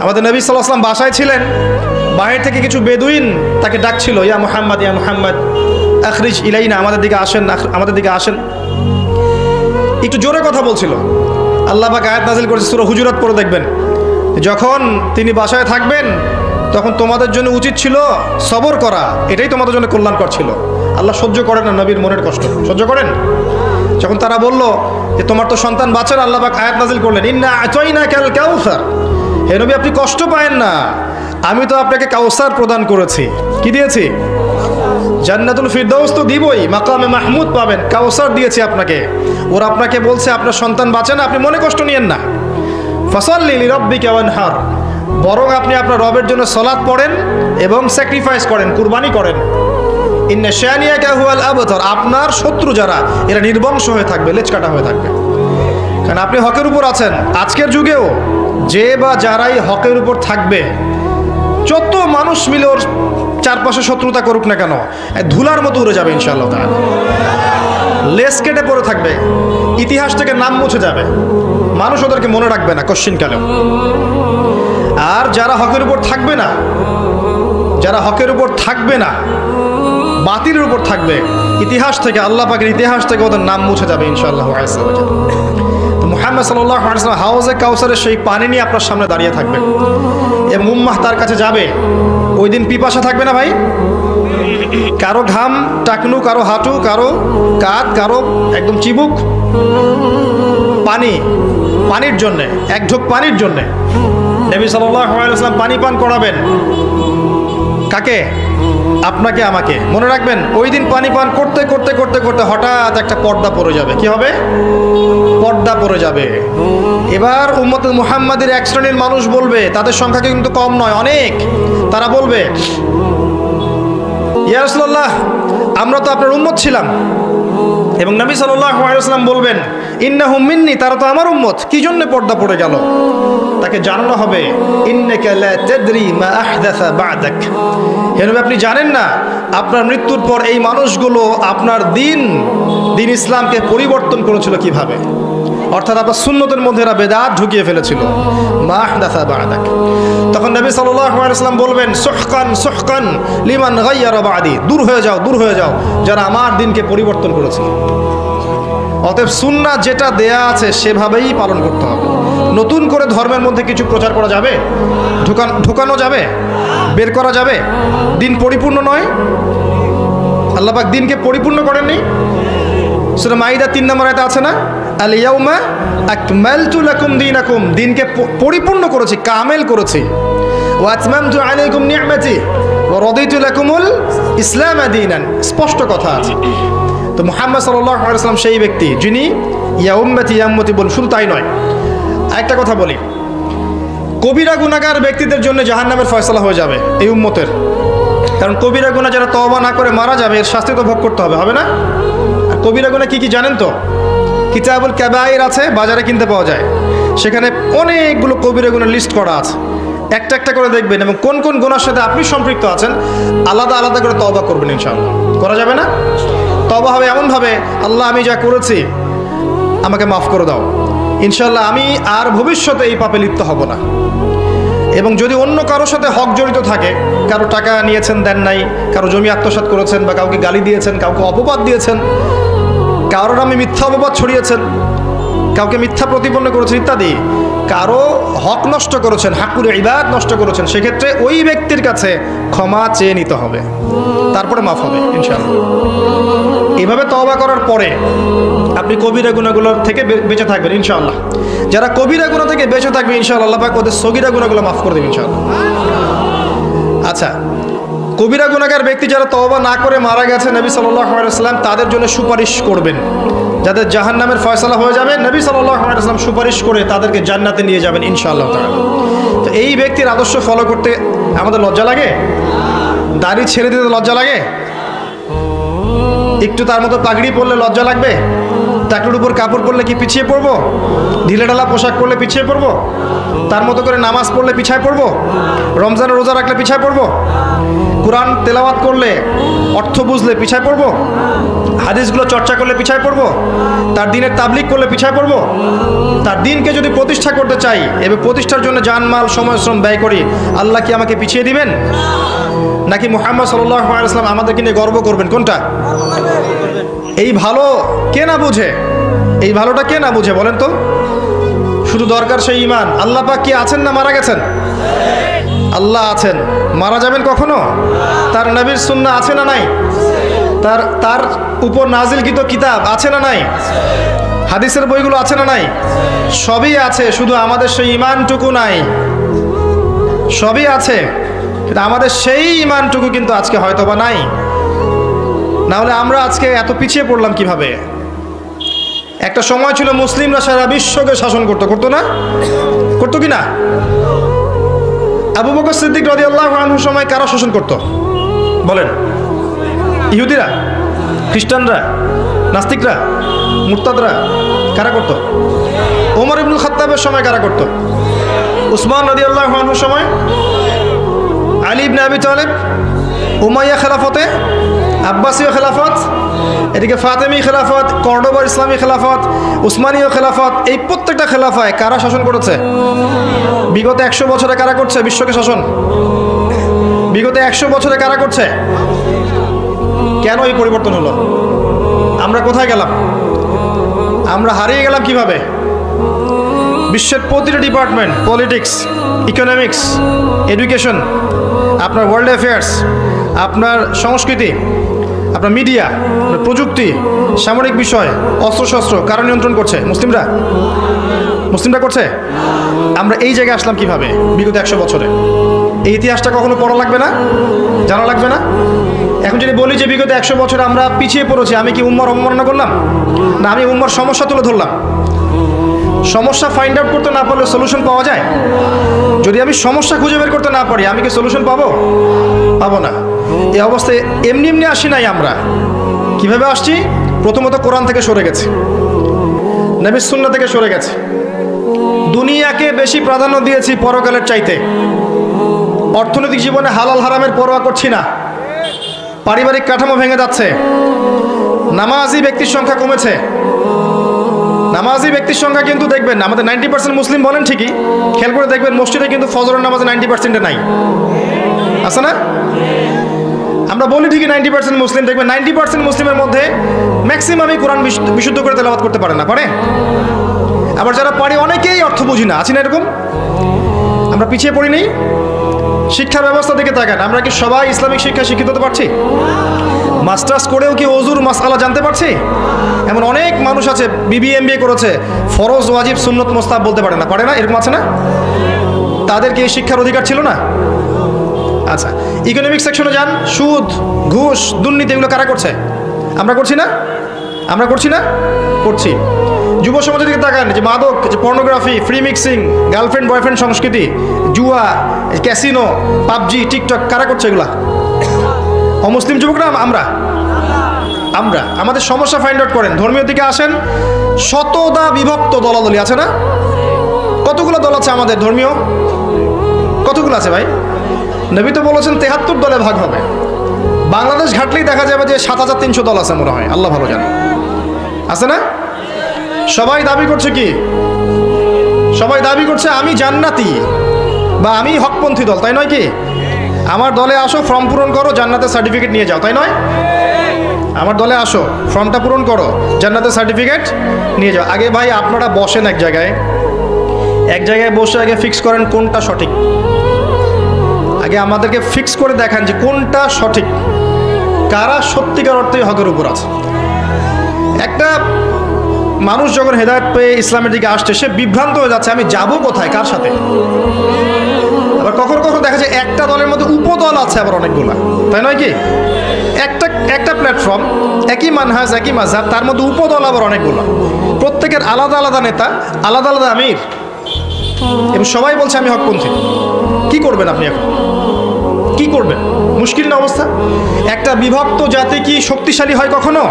আমাদের নবী সাল্লাল্লাহু আলাইহি ওয়াসাল্লাম বাসায় ছিলেন, বাইরে থেকে কিছু বেদুইন তাকে ডাকছিল, ইয়া মুহাম্মদ ইয়া মুহাম্মদ আখরিজ ইলাইনা, আমাদের দিকে আসেন, আমাদের দিকে আসেন। একটু জোরে কথা বলছিল। আল্লাহ পাক আয়াত নাজিল করেছে, সূরা হুজুরাত পড়ে দেখবেন। যখন তিনি বাসায় থাকবেন তখন তোমাদের জন্য উচিত ছিল সবর করা, এটাই তোমাদের জন্য কল্যাণকর ছিল। আল্লাহ সহ্য করেন না নবীর মনের কষ্ট, সহ্য করেন। যখন তারা বলল যে তোমার তো সন্তান বাঁচে না, আল্লাহ পাক আয়াত নাজিল করলেন ইন্না আতাইনাকাল কাউসার, হে নবী আপনি কষ্ট পায়েন না, আমি তো আপনাকে কাউসার প্রদান করেছি। কি দিয়েছি? জান্নাতুল ফিরদাউস তো দিবই, মাকামে মাহমুদ পাবেন, কাউসার দিয়েছি আপনাকে। ওরা আপনাকে বলছে আপনার সন্তান বাঁচে না, আপনি মনে কষ্ট নিয়েন না। ফাসাল্লি লিরাব্বিকা ওয়ানহার, বরং আপনি আপনার রবের জন্য সালাত পড়েন এবং স্যাক্রিফাইস করেন, কুরবানি করেন। ইন্না শানিয়াকা হুয়াল আবতার, আপনার শত্রু যারা এরা নির্বংশ হয়ে থাকবে, লেজ কাটা হয়ে থাকবে। কারণ আপনি হকের উপর আছেন। আজকের যুগেও যে বা যারাই হকের উপর থাকবে, যত মানুষ মিলে ওর চারপাশে শত্রুতা করুক না কেন, ধুলার মতো উড়ে যাবে ইনশাআল্লাহ তাআলা। লেজ কেটে পড়ে থাকবে, ইতিহাস থেকে নাম মুছে যাবে, মানুষ ওদেরকে মনে রাখবে না কোশ্চিন কালেও। আর যারা হকের উপর থাকবে না, যারা হকের উপর থাকবে না, বাতিলের উপর থাকবে, ইতিহাস থেকে, আল্লাহ পাকের ইতিহাস থেকে ওদের নাম মুছে যাবে ইনশাআল্লাহ। তো মুহাম্মদ সাল্লাল্লাহু আলাইহি ওয়াসাল্লাম হাউজে কাউসারের সেই পানি নিয়ে আপনার সামনে দাঁড়িয়ে থাকবেন এবং উম্মাহ তার কাছে যাবে। ওই দিন পিপাসা থাকবে না ভাই? কারো ঘাম টাকনু, কারো হাঁটু, কারো কাঁধ, কারো একদম চিবুক, পানির জন্যে, এক ঢোক পানির জন্যে নবী সাল্লাল্লাহু আলাইহি ওয়াসাল্লাম পানি পান করাবেন। কাকে? আপনাকে, আমাকে। মনে রাখবেন, ওই দিন পানি পান করতে করতে করতে করতে হঠাৎ একটা পর্দা পড়ে যাবে। কি হবে? পর্দা পড়ে যাবে। এবার উম্মতে মুহাম্মাদের এক শ্রেণীর মানুষ বলবে, তাদের সংখ্যা কিন্তু কম নয়, অনেক। তারা বলবে, ইয়া রাসূলুল্লাহ, আমরা তো আপনার উম্মত ছিলাম। এবং নবী সাল্লাল্লাহু আলাইহি ওয়াসাল্লাম বলবেন, ইন্নাহুম মিন্নি, তারা তো আমার উম্মত, কি জন্য পর্দা পড়ে গেল? তাকে জানানো হবে, ইন্নাকা লা তাদরি মা আহদাসা বা'দাক, হে নবী, আপনি জানেন না আপনার মৃত্যুর পর এই মানুষগুলো আপনার দিন ইসলামকে পরিবর্তন করেছিল কিভাবে। অর্থাৎ আপনার সুন্নতের মধ্যে এরা বেদাত ঢুকিয়ে ফেলেছিল। মা আহদাসা বা'দাক। তখন নবী সাল্লাল্লাহু আলাইহি ওয়াসাল্লাম বলবেন, সুহকান সুহকান লিমান গায়্যারা বা'দি, দূর হয়ে যাও, দূর হয়ে যাও যারা আমার দিনকে পরিবর্তন করেছে। অতএব সুন্নাহ যেটা দেয়া আছে সেভাবেই পালন করতে হবে। নতুন করে ধর্মের মধ্যে কিছু প্রচার করা যাবে? ঢুকানো যাবে? বের করা যাবে? দিন পরিপূর্ণ নয়। আল্লাহ পাক দিনকে পরিপূর্ণ করেননি। সূরা মাইদা ৩ নম্বর আয়াতে আছে না, আল ইয়াউমা আকমালতু লাকুম দীনাকুম, দিনকে পরিপূর্ণ করেছি, কামেল করেছি। ওয়া আতমামতু আলাইকুম নি'মাতি ওয়া রাদিতু লাকুমুল ইসলাম দীনান, স্পষ্ট কথা আছে। তো মুহাম্মদ সাল্লাল্লাহু আলাইহি ওয়াসাল্লাম সেই ব্যক্তি যিনি ইয়া উম্মতি ইয়া উম্মতি বল। শুধু তাই নয়, আরেকটা কথা বলি, কবিরা গুনাহগার ব্যক্তিদের জন্য জাহান্নামের ফয়সালা হয়ে যাবে এই উম্মতের। কারণ কবিরা গুনাহ যারা তওবা না করে মারা যাবে, এর শাস্তি তো ভোগ করতে হবে, হবে না? আর কবিরা গুনাহ কি কি জানেন তো? কিতাবুল কাবায়ের আছে, বাজারে কিনতে পাওয়া যায়। সেখানে অনেকগুলো কবিরা গুনার লিস্ট করা আছে। একটা একটা করে দেখবেন এবং কোন কোন গুনার সাথে আপনি সম্পৃক্ত আছেন আলাদা আলাদা করে তওবা করবেন। ইনশাআল্লাহ করা যাবে না? তওবা হবে এমনভাবে, আল্লাহ আমি যা করেছি আমাকে মাফ করে দাও, ইনশাআল্লাহ আমি আর ভবিষ্যতে এই পাপে লিপ্ত হব না। এবং যদি অন্য কারোর সাথে হক জড়িত থাকে, কারো টাকা নিয়েছেন দেন নাই, কারো জমি আত্মসাৎ করেছেন, বা কাউকে গালি দিয়েছেন, কাউকে অপবাদ দিয়েছেন, কারোর নামে মিথ্যা অপবাদ ছড়িয়েছেন, কাউকে মিথ্যা প্রতিপন্ন করেছেন ইত্যাদি, কারো হক নষ্ট করেছেন, হাকুল ইবাদ নষ্ট করেছেন, সেক্ষেত্রে ওই ব্যক্তির কাছে ক্ষমা চেয়ে নিতে হবে, তারপরে মাফ হবে ইনশাআল্লাহ। এভাবে তওবা করার পরে আপনি কবিরা গুনাহগুলোর থেকে বেঁচে থাকবেন ইনশাআল্লাহ। যারা কবিরা গুনাহ থেকে বেঁচে থাকবে ইনশাআল্লাহ, আল্লাহ পাক ওদের সগীরা গুনাহগুলো মাফ করে দেবেন ইনশাআল্লাহ। আচ্ছা, কবিরা গুনাহগার ব্যক্তি যারা তওবা না করে মারা গেছে, নবী সাল্লাল্লাহু আলাইহি ওয়াসাল্লাম তাদের জন্য সুপারিশ করবেন। যাদের জাহান্নামের ফয়সালা হয়ে যাবে, নবী সাল্লাল্লাহু আলাইহি ওয়াসাল্লাম সুপারিশ করে তাদেরকে জান্নাতে নিয়ে যাবেন ইনশাআল্লাহ তাআলা। তো এই ব্যক্তির আদর্শ ফলো করতে আমাদের লজ্জা লাগে? দাড়ি ছেড়ে দিতে লজ্জা লাগে? একটু তার মতো পাগড়ি পরলে লজ্জা লাগবে? টাকলুর উপর কাপড় পরলে কি পিছিয়ে পড়বো? ঢিলেঢালা পোশাক পরলে পিছিয়ে পড়বো? তার মতো করে নামাজ পড়লে পিছিয়ে পড়বো? রমজানের রোজা রাখলে পিছিয়ে পড়বো? কোরআন তেলাওয়াত করলে, অর্থ বুঝলে পিছিয়ে পড়বো? হাদিসগুলো চর্চা করলে পিছিয়ে পড়বো? তার দিনের তাবলিগ করলে পিছিয়ে পড়বো? তার দিনকে যদি প্রতিষ্ঠা করতে চাই এবং প্রতিষ্ঠার জন্য জানমাল সময় শ্রম ব্যয় করি, আল্লাহ কি আমাকে পিছিয়ে দিবেন? নাকি মুহাম্মদ সাল্লাল্লাহু আলাইহি ওয়াসাল্লাম আমাদেরকে নিয়ে গর্ব করবেন? কোনটা? এই ভালো কে না বুঝে? এই ভালোটা কে না বুঝে বলেন তো? শুধু দরকার সেই ঈমান। আল্লাহ পাক কি আছেন না মারা গেছেন? আল্লাহ আছেন। মারা যাবেন কখনো? তার নবীর সুন্নাহ আছে না নাই? তার উপর নাজিলকৃত কিতাব আছে না নাই? হাদিসের বইগুলো আছে না নাই? সবই আছে, শুধু আমাদের সেই ঈমানটুকু নাই। সবই আছে, কিন্তু আমাদের সেই ঈমানটুকু কিন্তু আজকে হয়তো বা নাই। না হলে আমরা আজকে এত পিছিয়ে পড়লাম কিভাবে? একটা সময় ছিল মুসলিমরা সারা বিশ্বকে শাসন করতো না? করতো কি না? আবু বকর সিদ্দিক রাদিয়াল্লাহু আনহুর সময় কারা শাসন করতো বলেন? ইহুদিরা, খ্রিস্টানরা, নাস্তিকরা, মুরতাদরা? কারা করতো? ওমর ইবনুল খাত্তাবের সময় কারা করতো? উসমান রাদিয়াল্লাহু আনহুর সময়, আলী ইবনে আবি তালিব, উমাইয়া খেলাফতে, আব্বাসীয় খেলাফত, এদিকে ফাতেমি খেলাফত, কর্ডোবার ইসলামী খেলাফত, উসমানীয় খেলাফত, এই প্রত্যেকটা খেলাফায় কারা শাসন করেছে? বিগত 100 বছরে কারা করছে বিশ্বকে শাসন? বিগত 100 বছরে কারা করছে? কেন এই পরিবর্তন হলো? আমরা কোথায় গেলাম? আমরা হারিয়ে গেলাম কিভাবে? বিশ্বের প্রতিটি ডিপার্টমেন্ট, পলিটিক্স, ইকোনমিক্স, এডুকেশন, আপনার ওয়ার্ল্ড অ্যাফেয়ার্স, আপনার সংস্কৃতি, আপনার মিডিয়া, প্রযুক্তি, সামরিক বিষয়, অস্ত্রশস্ত্র কারা নিয়ন্ত্রণ করছে? মুসলিমরা। মুসলিমরা করছে। আমরা এই জায়গায় আসলাম কিভাবে বিগত 100 বছরে? এই ইতিহাসটা কখনো পড়া লাগবে না, জানা লাগবে না? এখন যদি বলি যে বিগত 100 বছরে আমরা পিছিয়ে পড়েছি, আমি কি উম্মার অবমাননা করলাম? না, আমি উম্মার সমস্যা তুলে ধরলাম। সমস্যা ফাইন্ড আউট করতে না পারলে সলিউশন পাওয়া যায়? যদি আমি সমস্যা খুঁজে বের করতে না পারি, আমি কি সলিউশন পাবো? পাবো না। এই অবস্থায় এমনি এমনি আসি নাই আমরা। কিভাবে আসছি? প্রথমত কোরআন থেকে সরে গেছে, নবীর সুন্নাহ থেকে সরে গেছে, দুনিয়াকে বেশি প্রাধান্য দিয়েছি পরকালের চাইতে, অর্থনৈতিক জীবনে হালাল হারামের পরোয়া করছি না, পারিবারিক কাঠামো ভেঙে যাচ্ছে, নামাজি ব্যক্তির সংখ্যা কমেছে। নামাজি ব্যক্তির সংখ্যা কিন্তু দেখবেন আমাদের 90% মুসলিম বলেন ঠিকই, খেয়াল করে দেখবেন মসজিদে কিন্তু ফজরের নামাজে 90% নাই, আছে না? আমরা বলি ঠিকই 90% মুসলিম, দেখবেন 90% মুসলিমের মধ্যে ম্যাক্সিমামই কোরআন বিশুদ্ধ করে তেলাওয়াত করতে পারে না, পারে? আবার যারা পারে অনেকেই অর্থ বুঝি না, আছি না এরকম? আমরা পিছিয়ে পড়ি নেই? শিক্ষা ব্যবস্থা দিকে তাকান, আমরা কি সবাই ইসলামিক শিক্ষা শিক্ষিত হতে পারছি? মাস্টার্স করেও কি ওজুর মাসআলা জানতে পারছি? এমন অনেক মানুষ আছে BBA করেছে, ফরজ ওয়াজিব সুন্নত মোস্তাহাব বলতে পারে না, পারে না? এরকম আছে না? তাদের কি এই শিক্ষার অধিকার ছিল না? আচ্ছা, ইকোনমিক সেকশনে যান, সুদ, ঘুষ, দুর্নীতি এগুলো কারা করছে? আমরা করছি না? আমরা করছি না? করছি। যুব সমাজের দিকে তাকান, যে মাদক, যে pornography, free mixing, girlfriend boyfriend সংস্কৃতি, জুয়া, ক্যাসিনো, পাবজি, টিকটক কারা করছে এগুলা? অমুসলিম যুবকরা। আমরা আমরা আমাদের সমস্যা ফাইন্ড আউট করেন। ধর্মীয় দিকে আসেন, শতদা বিভক্ত দলাদলি আছে না? কতগুলো দল আছে আমাদের ধর্মীয়? কতগুলো আছে ভাই? নবী তো বলেছেন 73 দলে ভাগ হবে। বাংলাদেশ ঘাটলেই দেখা যাবে যে 7300 দল আছে মনে হয়, আল্লাহ ভালো জানে, আছে না? সবাই দাবি করছে কি? সবাই দাবি করছে আমি জান্নাতি বা আমি হকপন্থী দল, তাই নয় কি? আমার দলে আসো, ফর্ম পূরণ করো, জান্নাতের সার্টিফিকেট নিয়ে যাও, তাই নয়? আমার দলে আসো, ফর্মটা পূরণ করো, জান্নাতের সার্টিফিকেট নিয়ে যাও। আগে ভাই আপনারা বসেন এক জায়গায় বসে আগে ফিক্স করেন কোনটা সঠিক। আগে আমাদেরকে ফিক্স করে দেখান যে কোনটা সঠিক, কারা সত্যিকার অর্থেই হকের উপর আছে। একটা মানুষ যখন হেদায়েত পেয়ে ইসলামের দিকে আসছে, সে বিভ্রান্ত হয়ে যাচ্ছে আমি যাব কোথায়, কার সাথে। আবার কখনো কখনো দেখা যায় একটা দলের মধ্যে উপদল আছে আবার অনেকগুলা, তাই নয় কি? একটা প্ল্যাটফর্ম, একই মানহাজ, একই মাযহাব, তার মধ্যে উপদল আবার অনেকগুলো, প্রত্যেকের আলাদা আলাদা নেতা, আলাদা আলাদা আমির, এবং সবাই বলছে আমি হকপন্থী। কি করবেন আপনি এখন? কি করবেন? মুশকিল না অবস্থা? একটা বিভক্ত জাতি কি শক্তিশালী হয় কখনো?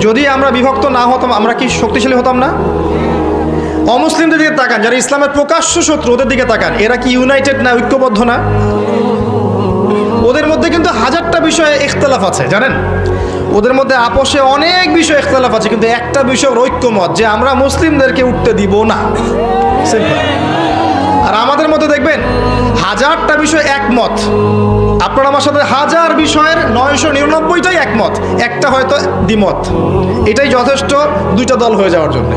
যদি আমরা বিভক্ত না হতাম, আমরা কি শক্তিশালী হতাম না? অমুসলিমদের দিকে তাকান, যারা ইসলামের প্রকাশ্য শত্রু, ওদের দিকে তাকান, এরা কি ইউনাইটেড না, ঐক্যবদ্ধ না? ওদের মধ্যে কিন্তু হাজারটা বিষয়ে ইখতিলাফ আছে, জানেন? ওদের মধ্যে আপোষে অনেক বিষয় ইখতিলাফ আছে, কিন্তু একটা বিষয়ের ঐক্যমত যে আমরা মুসলিমদেরকে উঠতে দিব না। আর আমাদের মধ্যে দেখবেন হাজারটা বিষয় একমত, আপনার আমার সাথে হাজার বিষয়ের 999টাই একমত, একটা হয়তো দ্বিমত। এটাই যথেষ্ট দুইটা দল হয়ে যাওয়ার জন্য।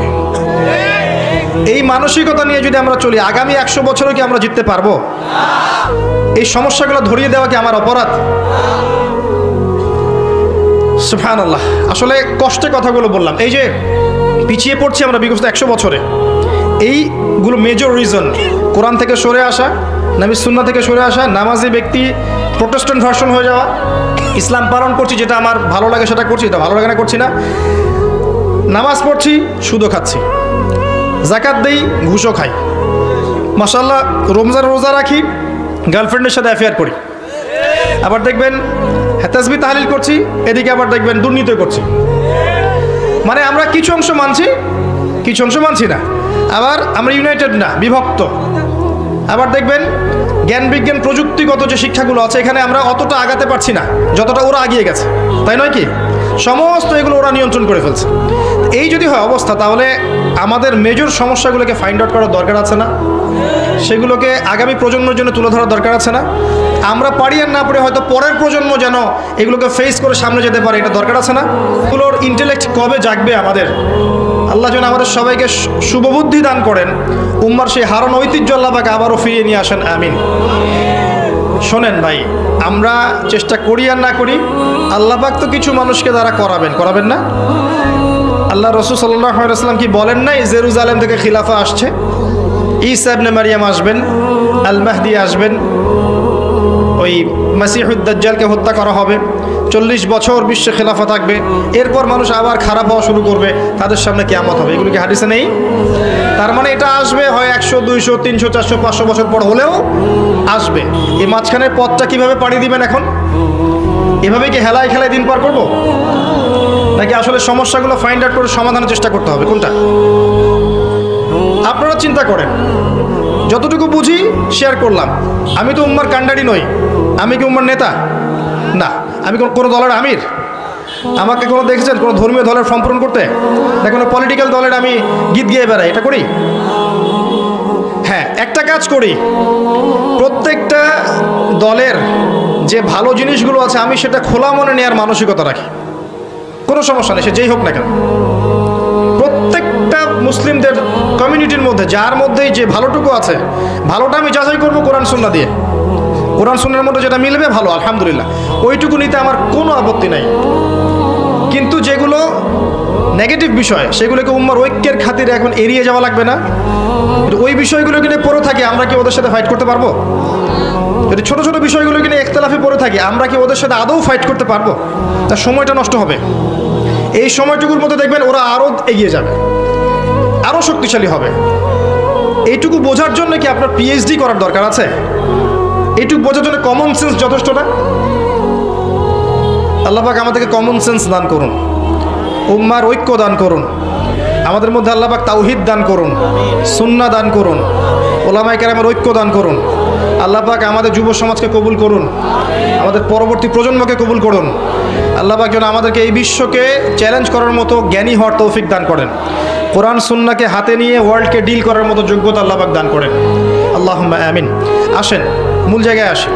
এই মানসিকতা নিয়ে যদি আমরা চলি, আগামী 100 বছরও কি আমরা জিততে পারবো? এই সমস্যাগুলো ধরিয়ে দেওয়া কি আমার অপরাধ? সুবহানাল্লাহ। আসলে কষ্টের কথাগুলো বললাম, এই যে পিছিয়ে পড়ছি আমরা বিগত 100 বছরে, এইগুলো মেজর রিজন। কোরআন থেকে সরে আসা, নবীর সুন্নাহ থেকে সরে আসা, নামাজি ব্যক্তি প্রোটেস্ট্যান্ট ভার্সন হয়ে যাওয়া, ইসলাম পালন করছি, যেটা আমার ভালো লাগে সেটা করছি, এটা ভালো লাগে না করছি না, নামাজ পড়ছি, সুদও খাচ্ছি, যাকাত দেই, ঘুষও খাই, মাশাআল্লাহ রমজান রোজা রাখি, গার্লফ্রেন্ডের সাথে অ্যাফেয়ার করি, আবার দেখবেন তাসবিহ তাহলিল করছি, এদিকে আবার দেখবেন দুর্নীতি করছি। মানে আমরা কিছু অংশ মানছি, কিছু অংশ মানছি না। আবার আমরা ইউনাইটেড না, বিভক্ত। আবার দেখবেন জ্ঞান বিজ্ঞান প্রযুক্তিগত যে শিক্ষাগুলো আছে, এখানে আমরা অতটা আগাতে পারছি না যতটা ওরা এগিয়ে গেছে, তাই নয় কি? সমস্ত এগুলো ওরা নিয়ন্ত্রণ করে ফেলছে। এই যদি হয় অবস্থা, তাহলে আমাদের মেজর সমস্যাগুলোকে ফাইন্ড আউট করার দরকার আছে না? সেগুলোকে আগামী প্রজন্মের জন্য তুলে ধরার দরকার আছে না? আমরা পারি আর না পারি, হয়তো পরের প্রজন্ম যেন এগুলোকে ফেস করে সামনে যেতে পারে, এটা দরকার আছে না? এগুলোর ইন্টেলেক্ট কবে জাগবে আমাদের? আল্লাহ যেন আমাদের সবাইকে শুভবুদ্ধি দান করেন, উম্মার সেই হারানো ঐতিহ্য আল্লাহ পাক আবারও ফিরিয়ে নিয়ে আসেন, আমিন। শোনেন ভাই, আমরা চেষ্টা করি আর না করি, আল্লাহ পাক তো কিছু মানুষকে দ্বারা করাবেন না? আল্লাহ রাসূল সাল্লাল্লাহু আলাইহি ওয়াসাল্লাম কি বলেন নাই জেরুজালেম থেকে খিলাফা আসছে, ঈসা ইবনে মারইয়াম আসবেন, আল মাহদি আসবেন, ওই মাসিহুদ দাজ্জালকে হত্যা করা হবে, 40 বছর বিশ্বে খেলাফা থাকবে, এরপর মানুষ আবার খারাপ হওয়া শুরু করবে, তাদের সামনে কিয়ামত হবে? এগুলো কি হাদিসে নেই? তার মানে এটা আসবে হয় 100, 200, 300, 400, 500 বছর পর হলেও আসবে। এই মাঝখানের পথটা কিভাবে পাড়ি দিবেন এখন? এভাবে কি হেলায় খেলায় দিন পার করবো, নাকি আসলে সমস্যাগুলো ফাইন্ড আউট করে সমাধানের চেষ্টা করতে হবে? কোনটা? আপনারা চিন্তা করেন। যতটুকু বুঝি শেয়ার করলাম। আমি তো উম্মার কান্ডারি নই, আমি কি উম্মার নেতা না, আমি কোনো দলের আমির। আমাকে কোনো দেখেছেন কোনো ধর্মীয় দলের ফর্ম পূরণ করতে, না কোনো পলিটিক্যাল দলের আমি গীত গেয়ে বেড়াই? এটা করি? হ্যাঁ, একটা কাজ করি, প্রত্যেকটা দলের যে ভালো জিনিসগুলো আছে আমি সেটা খোলা মনে নেওয়ার মানসিকতা রাখি, কোনো সমস্যা নেই, সে যেই হোক না কেন। প্রত্যেকটা মুসলিমদের কমিউনিটির মধ্যে যার মধ্যেই যে ভালোটুকু আছে, ভালোটা আমি যাচাই করবো কোরআন সুন্নাহ দিয়ে। কোরআন সুন্নাহর মধ্যে যেটা মিলবে ভালো, আলহামদুলিল্লাহ, ওইটুকু নিতে আমার কোনো আপত্তি নাই। কিন্তু যেগুলো নেগেটিভ বিষয় সেগুলোকে উম্মার ঐক্যের খাতিরে এখন এড়িয়ে যাওয়া লাগবে না? ওই বিষয়গুলো কিনে পড়ে থাকি, আমরা কি ওদের সাথে ফাইট করতে পারবো? যদি ছোট ছোট বিষয়গুলো কিনে একতলাফে পড়ে থাকি, আমরা কি ওদের সাথে আদৌ ফাইট করতে পারবো? তার সময়টা নষ্ট হবে। এই সময়টুকুর মধ্যে দেখবেন ওরা আরও এগিয়ে যাবে, আরও শক্তিশালী হবে। এইটুকু বোঝার জন্য কি আপনার পিএইচডি করার দরকার আছে? এইটুকু বোঝার জন্য কমন সেন্স যথেষ্ট না? আল্লাহ পাক আমাদেরকে কমন সেন্স দান করুন, উম্মার ঐক্য দান করুন, আমাদের মধ্যে আল্লাহ পাক তাওহীদ দান করুন, সুন্নাহ দান করুন, ওলামায়ে কেরামের ঐক্য দান করুন। আল্লাহ পাক আমাদের যুব সমাজকে কবুল করুন, আমাদের পরবর্তী প্রজন্মকে কবুল করুন। আল্লাহ পাক যেন আমাদেরকে এই বিশ্বকে চ্যালেঞ্জ করার মতো জ্ঞানী হওয়ার তৌফিক দান করেন। কোরআন সুন্নাহকে হাতে নিয়ে ওয়ার্ল্ডকে ডিল করার মতো যোগ্যতা আল্লাহ পাক দান করেন। আল্লাহুম্মা আমিন। আসেন মূল জায়গায় আসি।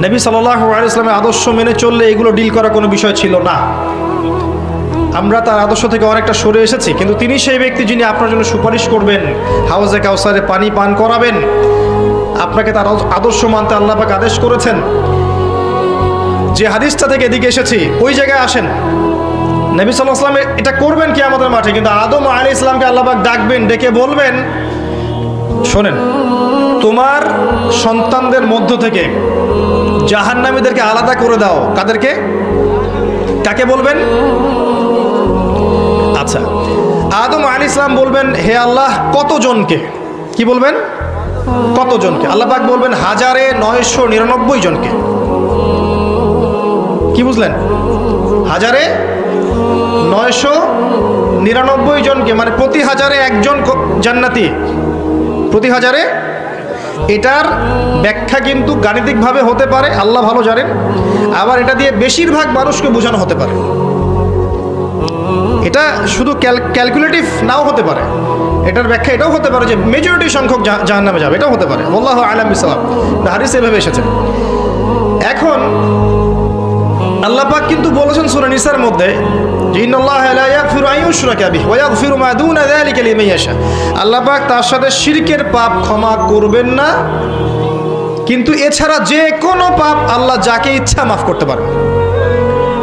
নবী সাল্লাল্লাহু আলাইহি ওয়াসাল্লামের আদর্শ মেনে চললে এগুলো ডিল করা কোনো বিষয় ছিল না। আমরা তার আদর্শ থেকে অনেকটা সরে এসেছি, কিন্তু তিনি সেই ব্যক্তি যিনি আপনার জন্য সুপারিশ করবেন, হাউজে কাউসারে পানি পান করাবেন। আপনাকে তার আদর্শ মানতে আল্লাহ পাক আদেশ করেছেন। যে হাদিসটা থেকে এদিকে এসেছি ওই জায়গায় আসেন। নবী সাল্লাল্লাহু আলাইহি ওয়াসাল্লাম এটা করবেন কিয়ামতের মাঠে, কিন্তু আদম আলাইহিস সালামকে আল্লাহ পাক ডাকবেন, ডেকে বলবেন, শোনেন, তোমার সন্তানদের মধ্য থেকে জাহান্নামীদেরকে আলাদা করে দাও। কাদেরকে? কাকে বলবেন? আচ্ছা, আদম আলাইহিস সালাম বলবেন, হে আল্লাহ কতজনকে? কি বলবেন? কতজনকে? আল্লাহ পাক বলবেন 1999 জনকে। কি বুঝলেন? 1999 জনকে, মানে প্রতি 1000-এ একজন জান্নাতি, প্রতি 1000-এ। এটার ব্যাখ্যা কিন্তু গাণিতিকভাবে হতে পারে, আল্লাহ ভালো জানেন। আবার এটা দিয়ে বেশিরভাগ মানুষকে বোঝানো হতে পারে। এটা শুধু ক্যালকুলেটিভ নাও হতে পারে। এটার ব্যাখ্যা এটাও হতে পারে যে মেজরিটি সংখ্যক জাহান্নামে যাবে, এটাও হতে পারে। আল্লাহু আ'লাম বিসসাওয়াব। হাদিসে এভাবে এসেছে। এখন আল্লাহ পাক কিন্তু বলেছেন সূরা নিসার মধ্যে যে ইন্নাল্লাহা লা ইয়াগফিরু আন ইউশরাকা বিহি ওয়া ইয়াগফিরু মা দুনা যালিকা লিমান ইয়াশা। আল্লাহ পাক তার সাথে শিরকের পাপ ক্ষমা করবেন না, কিন্তু এছাড়া যে কোনো পাপ আল্লাহ যাকে ইচ্ছা মাফ করতে পারেন।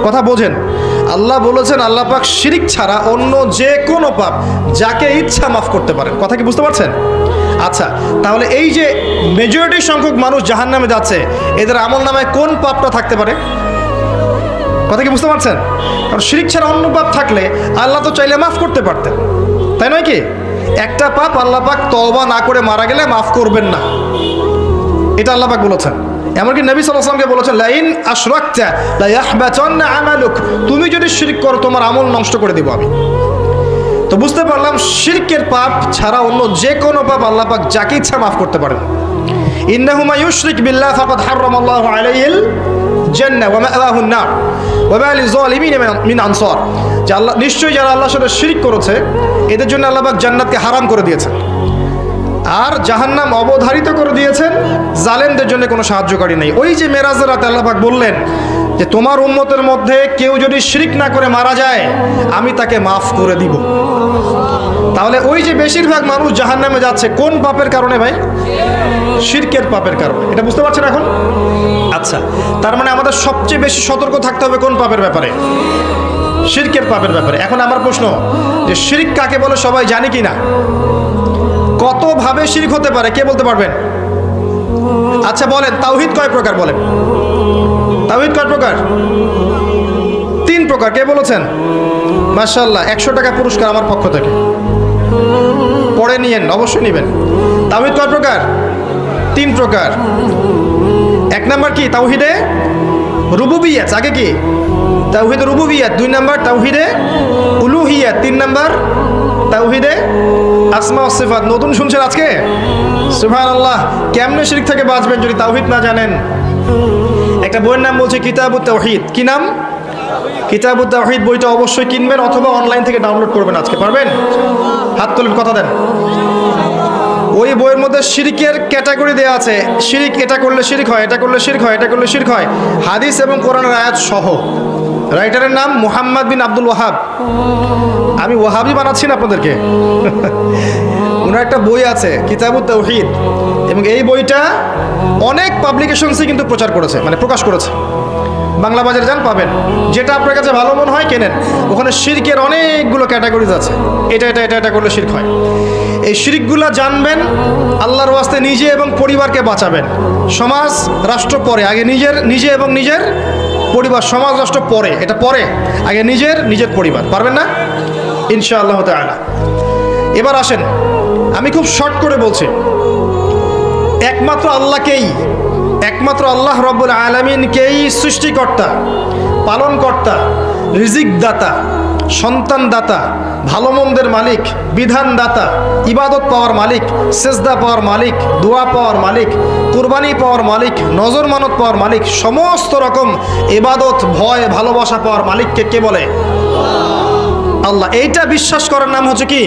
কথা বোঝেন? আল্লাহ বলেছেন আল্লাহ পাক শিরক ছাড়া অন্য যে কোনো পাপ যাকে ইচ্ছা মাফ করতে পারেন। কথা কি বুঝতে পারছেন? আচ্ছা, তাহলে এই যে মেজরিটি সংখ্যক মানুষ জাহান্নামে যাচ্ছে, এদের আমল নামায় কোন পাপটা থাকতে পারে? কথা কি বুঝতে পারছেন? কারণ শিরক ছাড়া অন্য পাপ থাকলে আল্লাহ তো চাইলে মাফ করতে পারতেন, তাই নয় কি? একটা পাপ আল্লাহ পাক তওবা না করে মারা গেলে মাফ করবেন না, এটা আল্লাহ পাক বলেছেন। এমনকি নবী সাল্লাল্লাহু আলাইহি ওয়াসাল্লামকে বলেছেন লাইন আশরাকতা লা ইয়াহবাতান্না আমালুক, তুমি যদি শিরক করো তোমার আমল নষ্ট করে দেব আমি। তো বুঝতে পারলাম শিরকের পাপ ছাড়া অন্য যে কোনো পাপ আল্লাহ পাক যাকে ইচ্ছা মাফ করতে পারেন। ইন্নাহু মা ইউশরিক বিল্লাহ ফাকাদ হারামাল্লাহু আলাইহিল জান্নাহ ওয়া মা'ওয়াহুন নার ওয়া মা লিযালিমিন মিন আনসার। যে আল্লাহ নিশ্চয়ই যারা আল্লাহর সাথে শিরক করেছে এদের জন্য আল্লাহ পাক জান্নাতকে হারাম করে দিয়েছেন, আর জাহান্নাম অবধারিত করে দিয়েছেন। জালেমদের জন্য কোনো সাহায্যকারী নেই। ওই যে মেরাজের রাতে আল্লাহ পাক বললেন যে তোমার উম্মতের মধ্যে কেউ যদি শিরক না করে মারা যায় আমি তাকে মাফ করে দিব। তাহলে ওই যে বেশিরভাগ মানুষ জাহান্নামে যাচ্ছে কোন পাপের কারণে ভাই? শিরকের পাপের কারণে। এটা বুঝতে পারছেন এখন? আচ্ছা, তার মানে আমাদের সবচেয়ে বেশি সতর্ক থাকতে হবে কোন পাপের ব্যাপারে? শিরকের পাপের ব্যাপারে। এখন আমার প্রশ্ন যে শিরক কাকে বলে সবাই জানি কি না? কত ভাবে শিরক হতে পারে কে বলতে পারবেন? আচ্ছা বলেন, তাওহীদ কয় প্রকার বলেন? তাওহীদ কয় প্রকার? 3 প্রকার। কে বলেছেন? মাশাআল্লাহ, 100 টাকা পুরস্কার আমার পক্ষ থেকে। পড়ে নিয়েন, অবশ্যই নেবেন। তাওহীদ কয় প্রকার? 3 প্রকার। 1 নাম্বার কি? তাওহীদে রুবুবিয়্যাত। আগে কি? তাওহীদে রুবুবিয়্যাত। 2 নাম্বার তাওহীদে উলুহিয়্যাত। 3 নাম্বার তাওহীদে আসমা ও সিফাত। নতুন শুনছেন আজকে? সুবহানাল্লাহ। কেমনে শিরক থেকে বাঁচবেন যদি তাওহীদ না জানেন? একটা বইয়ের নাম বলছে কিতাবুত তাওহীদ। কি নাম? কিতাবুত তাওহীদ। বইটা অবশ্যই কিনবেন অথবা অনলাইন থেকে ডাউনলোড করবেন। আজকে পারবেন? হাত তুলেন, কথা দেন। ওই বইয়ের মধ্যে শিরকের ক্যাটাগরি দেওয়া আছে। শিরক, এটা করলে শিরক হয়, এটা করলে শিরক হয়, এটা করলে শিরক হয়, হাদিস এবং কোরআনের আয়াত সহ। রাইটারের নাম মুহাম্মদ বিন আব্দুল ওয়াহাব। আমি ওয়াহাবি বানাচ্ছি না আপনাদেরকে। ওনার একটা বই আছে কিতাবুত তাওহীদ, এবং এই বইটা অনেক পাবলিকেশনসই কিন্তু প্রচার করেছে, মানে প্রকাশ করেছে। বাংলা বাজারে যান, পাবেন। যেটা আপনার কাছে ভালো মনে হয় কেনেন। ওখানে শিরকের অনেকগুলো ক্যাটাগরিজ আছে। এটা এটা এটা এটা করলে শিরক হয়। এই শিরকগুলো জানবেন, আল্লাহর ওয়াস্তে নিজে এবং পরিবারকে বাঁচাবেন। সমাজ রাষ্ট্র পরে, আগে নিজে এবং নিজের পরিবার। সমাজ রাষ্ট্র পরে, এটা পরে, আগে নিজের পরিবার। পারবেন না ইনশাআল্লাহ তাআলা। এবার আসেন, আমি খুব শর্ট করে বলছি। একমাত্র আল্লাহ রব্বুল আলামিনকেই সৃষ্টিকর্তা, পালনকর্তা, রিজিক দাতা, সন্তান দাতা, ভালো মন্দের মালিক, বিধান দাতা, ইবাদত পাওয়ার মালিক, সেজদা পাওয়ার মালিক, দোয়া পাওয়ার মালিক, কুরবানি পাওয়ার মালিক, নজর মানত পাওয়ার মালিক, সমস্ত রকম ইবাদত, ভয়, ভালোবাসা পাওয়ার মালিককে কে বলে? আল্লাহ। এইটা বিশ্বাস করার নাম হচ্ছে কি?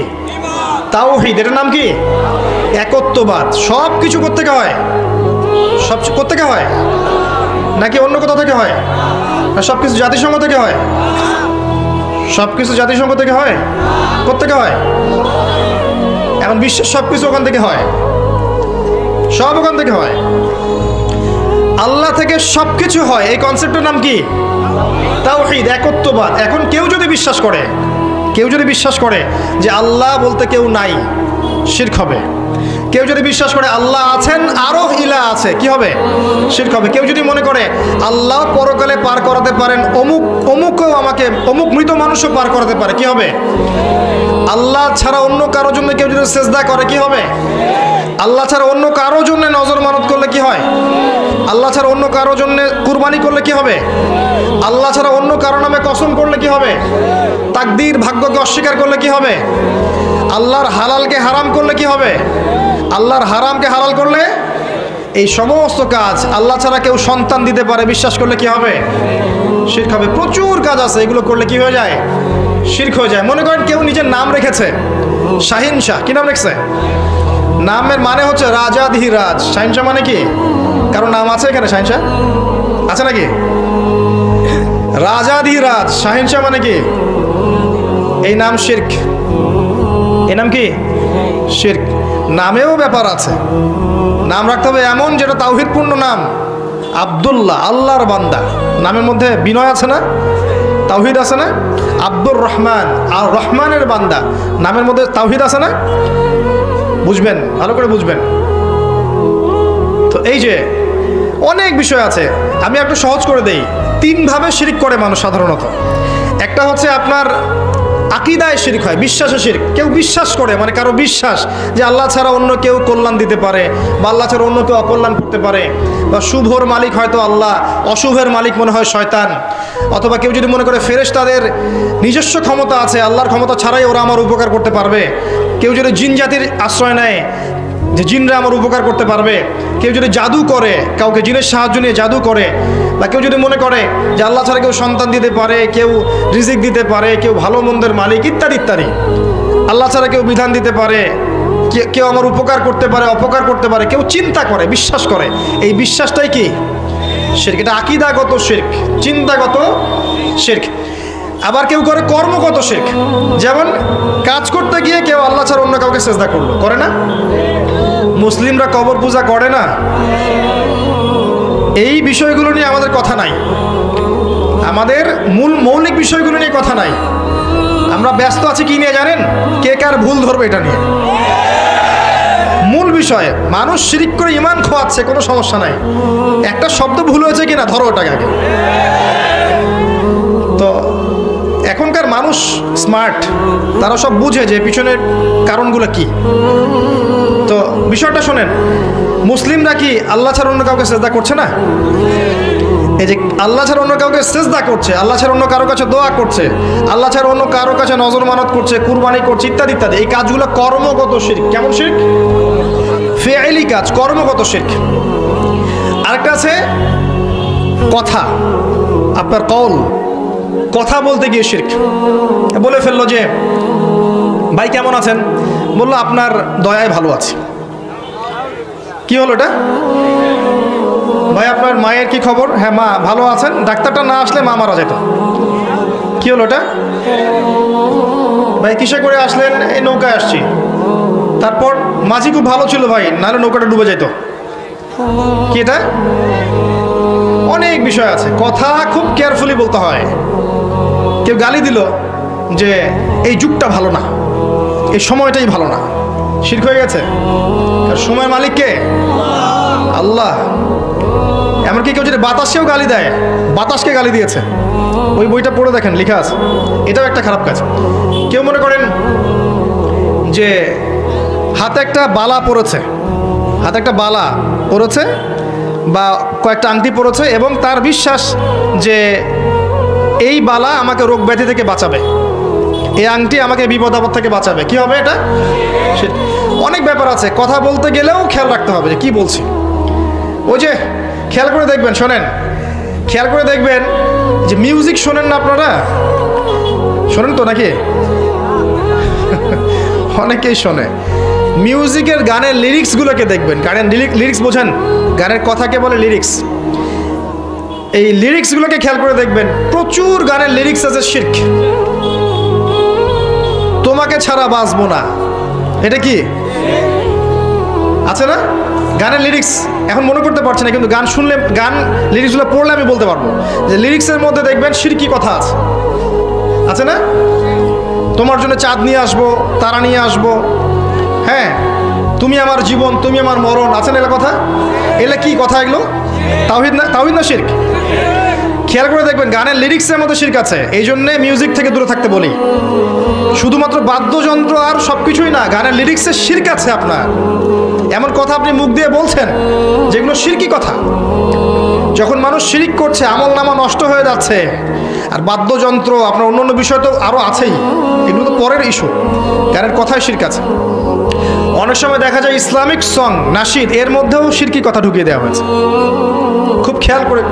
তাওহীদ। এটার নাম কি? একত্ববাদ। সব কিছু কোত্থেকে হয়? সব কোত্থেকে হয়? নাকি অন্য কোথাও থেকে হয়? না সব কিছু জাতিসংঘ থেকে হয়? সব কিছু জাতিসংঘ থেকে হয়? কোত্থেকে হয়? এখন বিশ্বের সব কিছু ওখান থেকে হয়, সব ওখান থেকে হয়। আল্লাহ থেকে সব কিছু হয়। এই কনসেপ্টের নাম কি? তাওহীদ, একত্ববাদ। এখন কেউ যদি বিশ্বাস করে যে আল্লাহ বলতে কেউ নাই, শিরক হবে। কেউ যদি বিশ্বাস করে আল্লাহ আছেন, আরো ইলাহ আছে, কি হবে? শিরক হবে। কেউ যদি মনে করে আল্লাহ পরকালে পার করাতে পারেন, অমুকও আমাকে, অমুক মৃত মানুষও পার করাতে পারে, কি হবে? আল্লাহ ছাড়া অন্য কারোর জন্য কেউ যদি সেজদা করে, কি হবে? আল্লাহ ছাড়া অন্য কারোর জন্য নজর মানত করলে কি হয়? আল্লাহ ছাড়া অন্য কারোর জন্য কুরবানি করলে কি হবে? আল্লাহ ছাড়া অন্য কারো নামে কসম করলে কি হবে? তাকদীর, ভাগ্যকে অস্বীকার করলে কি হবে? আল্লাহর হালালকে হারাম করলে কি হবে? আল্লাহর হারামকে হালাল করলে, এই সমস্ত কাজ আল্লাহ ছাড়া কেউ সন্তান দিতে পারে বিশ্বাস করলে কি হবে? শিরক হবে। প্রচুর কাজ আছে, এগুলো করলে কি হয়ে যায়? শিরক হয়ে যায়। মনে করেন কেউ নিজের নাম রেখেছে শাহিন শাহ। কি নাম রেখেছে? নামের মানে হচ্ছে রাজাধিরাজ। শাহিন শাহ মানে কি? কারো নাম আছে এখানে শাহিন শাহ? আছে নাকি? রাজাধিরাজ শাহিন শাহ মানে কি? এই নাম শিরক। এই নাম কি? শিরক। নামেও ব্যাপার আছে। নাম রাখতে হবে এমন যেটা তাওহীদপূর্ণ নাম। আব্দুল্লাহ, আল্লাহর বান্দা। নামের মধ্যে বিনয় আছে না? তাওহীদ আছে না? আব্দুর রহমান, আর রহমানের বান্দা, নামের মধ্যে তাওহীদ আছে না? বুঝবেন, ভালো করে বুঝবেন। তো এই যে অনেক বিষয় আছে, আমি একটু সহজ করে দেই। 3 ভাবে শিরক করে মানুষ সাধারণত। একটা হচ্ছে আপনার আকীদায় শিরক হয়, বিশ্বাসে শিরক। কেউ বিশ্বাস করে, মানে কারো বিশ্বাস যে আল্লাহ ছাড়া অন্য কেউ কল্যাণ দিতে পারে, বা আল্লাহ ছাড়া অন্য কেউ অকল্যাণ করতে পারে, বা শুভর মালিক হয়তো আল্লাহ, অশুভের মালিক মনে হয় শয়তান। অথবা কেউ যদি মনে করে ফেরেশতাদের নিজস্ব ক্ষমতা আছে, আল্লাহর ক্ষমতা ছাড়াই ওরা আমার উপকার করতে পারবে। কেউ যদি জিন জাতির আশ্রয় নেয় যে জিনরা আমার উপকার করতে পারবে। কেউ যদি জাদু করে, কাউকে জিনের সাহায্য নিয়ে জাদু করে, বা কেউ যদি মনে করে যে আল্লাহ ছাড়া কেউ সন্তান দিতে পারে, কেউ রিজিক দিতে পারে, কেউ ভালো মন্দের মালিক, ইত্যাদি ইত্যাদি। আল্লাহ ছাড়া কেউ বিধান দিতে পারে, কেউ আমার উপকার করতে পারে, অপকার করতে পারে, কেউ চিন্তা করে, বিশ্বাস করে। এই বিশ্বাসটাই কি? শিরক। এটা আকীদাগত শিরক, চিন্তাগত শিরক। আবার কেউ করে কর্মগত শিরক, যেমন কাজ করতে গিয়ে কেউ আল্লাহ ছাড়া অন্য কাউকে সেজদা করলো, করে না? মুসলিমরা কবর পূজা করে না? এই বিষয়গুলো নিয়ে আমাদের কথা নাই, আমাদের মৌলিক বিষয়গুলো নিয়ে কথা নাই। আমরা ব্যস্ত আছি কি নিয়ে জানেন? কে কার ভুল ধরবে এটা নিয়ে। মূল বিষয়ে মানুষ শিরিক করে ঈমান খোয়াচ্ছে, কোনো সমস্যা নাই, একটা শব্দ ভুল হয়েছে কিনা ধরো ওটাকে আগে। তো এখনকার মানুষ স্মার্ট, তারা সব বুঝে যে পিছনের কারণগুলো কি। তো বিষয়টা শোনেন, মুসলিমরা কি আল্লাহ ছাড়া অন্য কাউকে সেজদা করছে না? এই যে আল্লাহ ছাড়া অন্য কাউকে সেজদা করছে, আল্লাহ ছাড়া অন্য কারো কাছে দোয়া করছে, আল্লাহ ছাড়া অন্য কারো কাছে নজর মানত করছে, কুরবানি করছে, ইত্যাদি ইত্যাদি, এই কাজগুলো কর্মগত শিরক। কেমন শিরক? ফেইলি কাজ, কর্মগত শিরক। আরেকটা আছে কথা, আপনার কওল, কথা বলতে গিয়ে শিরক। বলে ফেললো যে ভাই কেমন আছেন, বললো আপনার দয়ায় ভালো আছি। কি হলো এটা? ভাই আপনার মায়ের কি খবর? হ্যাঁ মা ভালো আছেন, ডাক্তারটা না আসলে মা মারা যেত। কি হলো এটা? ভাই কিসে করে আসলেন? এই নৌকায় আসছি। তারপর মাঝি খুব ভালো ছিল ভাই, নাহলে নৌকাটা ডুবে যেত। কি এটা? অনেক বিষয় আছে, কথা খুব কেয়ারফুলি বলতে হয়। কেউ গালি দিল যে এই যুগটা ভালো না, এই সময়টাই ভালো না, শিরক হয়ে গেছে। আর সময় মালিক কে? আল্লাহ। এমনকি কেউ যদি বাতাসকেও গালি দেয়, বাতাসকে গালি দিয়েছে, ওই বইটা পড়ে দেখেন, লেখা আছে। এটাও একটা খারাপ কাজ। কেউ মনে করেন যে হাতে একটা বালা পড়েছে, হাতে একটা বালা পড়েছে বা কয়েকটা আংটি পড়েছে, এবং তার বিশ্বাস যে এই বালা আমাকে রোগ ব্যাধি থেকে বাঁচাবে, এই আংটি আমাকে বিপদ আপদ থেকে বাঁচাবে। কি হবে এটা? অনেক ব্যাপার আছে, কথা বলতে গেলেও খেয়াল রাখতে হবে যে কি বলছি। ওই যে খেয়াল করে দেখবেন, শোনেন, খেয়াল করে দেখবেন যে মিউজিক শোনেন না আপনারা? শোনেন তো নাকি? অনেকেই শোনে। মিউজিকের গানের লিরিক্সগুলোকে দেখবেন, গানের লিরিক্স বোঝেন? গানের কথাকে বলে লিরিক্স। এই লিরিক্সগুলোকে খেয়াল করে দেখবেন, প্রচুর গানের লিরিক্স আছে শিরক। তোমাকে ছাড়া বাঁচবো না, এটা কি আছে না? গানের লিরিক্স এখন মনে করতে পারছি না, কিন্তু গান শুনলে, গান লিরিক্সগুলো পড়লে আমি বলতে পারবো যে লিরিক্সের মধ্যে দেখবেন শিরকি কথা আছে, আছে না? তোমার জন্য চাঁদ নিয়ে আসবো, তারা নিয়ে আসবো, হ্যাঁ তুমি আমার জীবন, তুমি আমার মরণ, আছে না এগুলো কথা? এগুলো কি কথা? এগুলো তাওহীদ না? তাওহীদ না শিরক? খেয়াল করে দেখবেন গানের লিরিক্সের মধ্যে শিরক আছে। এই জন্যে মিউজিক থেকে দূরে থাকতে বলি। শুধুমাত্র বাদ্যযন্ত্র আর সব কিছুই না, গানের লিরিক্সে শিরক আছে আপনার। এমন কথা আপনি মুখ দিয়ে বলছেন যেগুলো শিরকি কথা। যখন মানুষ শিরিক করছে, আমল নামা নষ্ট হয়ে যাচ্ছে। আর বাদ্যযন্ত্র, আপনার অন্য অন্য বিষয় তো আরও আছেই, এগুলো তো পরের ইস্যু। গানের কথায় শিরক আছে। অনেক সময় দেখা যায় ইসলামিক সং, নাশিদ, এর মধ্যেও শিরকি কথা ঢুকিয়ে দেওয়া হয়েছে। খুব খেয়াল করে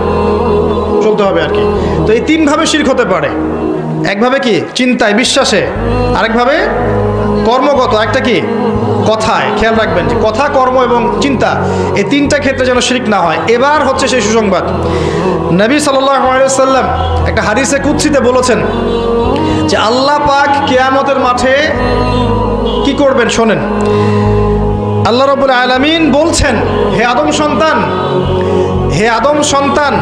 চলতে হবে আর কি। তো এই তিনভাবে শিরক হতে পারে। একভাবে কি চিন্তায়, বিশ্বাসে, আরেকভাবে কর্মগত, একটা কি কথায়। খেয়াল রাখবেন যে কথা, কর্ম এবং চিন্তা, এই তিনটা ক্ষেত্রে যেন শিরক না হয়। এবার হচ্ছে সেই সুসংবাদ। নবী সাল্লাল্লাহু আলাইহি ওয়াসাল্লাম একটা হাদিসে কুদসিতে বলেছেন যে আল্লাহ পাক কিয়ামতের মাঠে কি করবেন শোনেন। আল্লাহ রাব্বুল আলামিন বলছেন, হে আদম সন্তান, হে আদম সন্তান,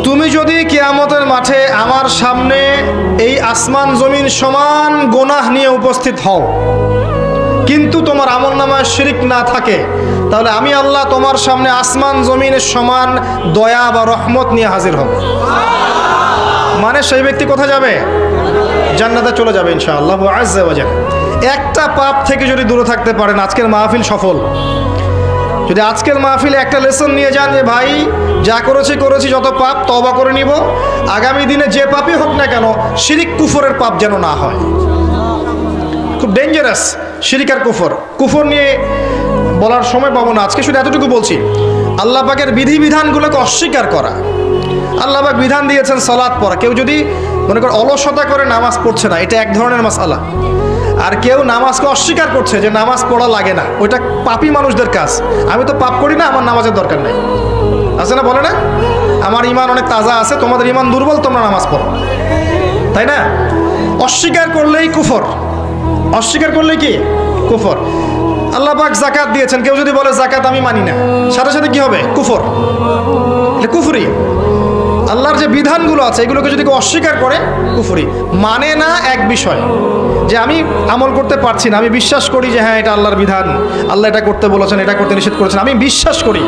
তুমি যদি কিয়ামতের মাঠে আমার সামনে এই আসমান জমিন সমান গুনাহ নিয়ে উপস্থিত হও, কিন্তু তোমার আমলনামায় শিরক না থাকে, তাহলে আমি আল্লাহ তোমার সামনে আসমান জমিনের সমান দয়া বা রহমত নিয়ে হাজির হব। মানে সেই ব্যক্তি কোথায় যাবে? জান্নাতে চলে যাবে ইনশাআল্লাহ আজ্জা ওয়া জাল। একটা পাপ থেকে যদি দূরে থাকতে পারেন, আজকের মাহফিল সফল। যদি আজকের মাহফিলে একটা লেসন নিয়ে যান যে ভাই যা করেছি যত পাপ তওবা করে নিব, আগামী দিনে যে পাপই হোক না কেন শিরিক কুফরের পাপ যেন না হয়। খুব ডেঞ্জারাস শিরিক আর কুফর। কুফর নিয়ে বলার সময় পাবো না আজকে, শুধু এতটুকু বলছি, আল্লাহ পাকের বিধিবিধানগুলোকে অস্বীকার করা। আল্লাহ পাক বিধান দিয়েছেন সালাত পড়া। কেউ যদি মনে করে অলসতা করে নামাজ পড়ছে না, এটা এক ধরনের মাসআলা। আর কেউ নামাজকে অস্বীকার করছে যে নামাজ পড়া লাগে না, ওইটা পাপী মানুষদের কাজ। আমি তো পাপ করি না, আমার নামাজের দরকার নেই, আছে না? বলে না আমার ইমান অনেক তাজা আছে, তোমাদের ইমান দুর্বল, তোমরা নামাজ পড়ো। তাই না? অস্বীকার করলেই কুফর, অস্বীকার করলেই কি কুফর। আল্লাহ পাক যাকাত দিয়েছেন, কেউ যদি বলে যাকাত আমি মানি না, সাথে সাথে কি হবে? কুফর, এটা কুফরি। আল্লাহর যে বিধানগুলো আছে এগুলোকে যদি কেউ অস্বীকার করে, কুফরি। মানে না এক বিষয়, যে আমি আমল করতে পারছি না, আমি বিশ্বাস করি যে হ্যাঁ এটা আল্লাহর বিধান, আল্লাহ এটা করতে বলেছেন, এটা করতে নিষেধ করেছেন, আমি বিশ্বাস করি,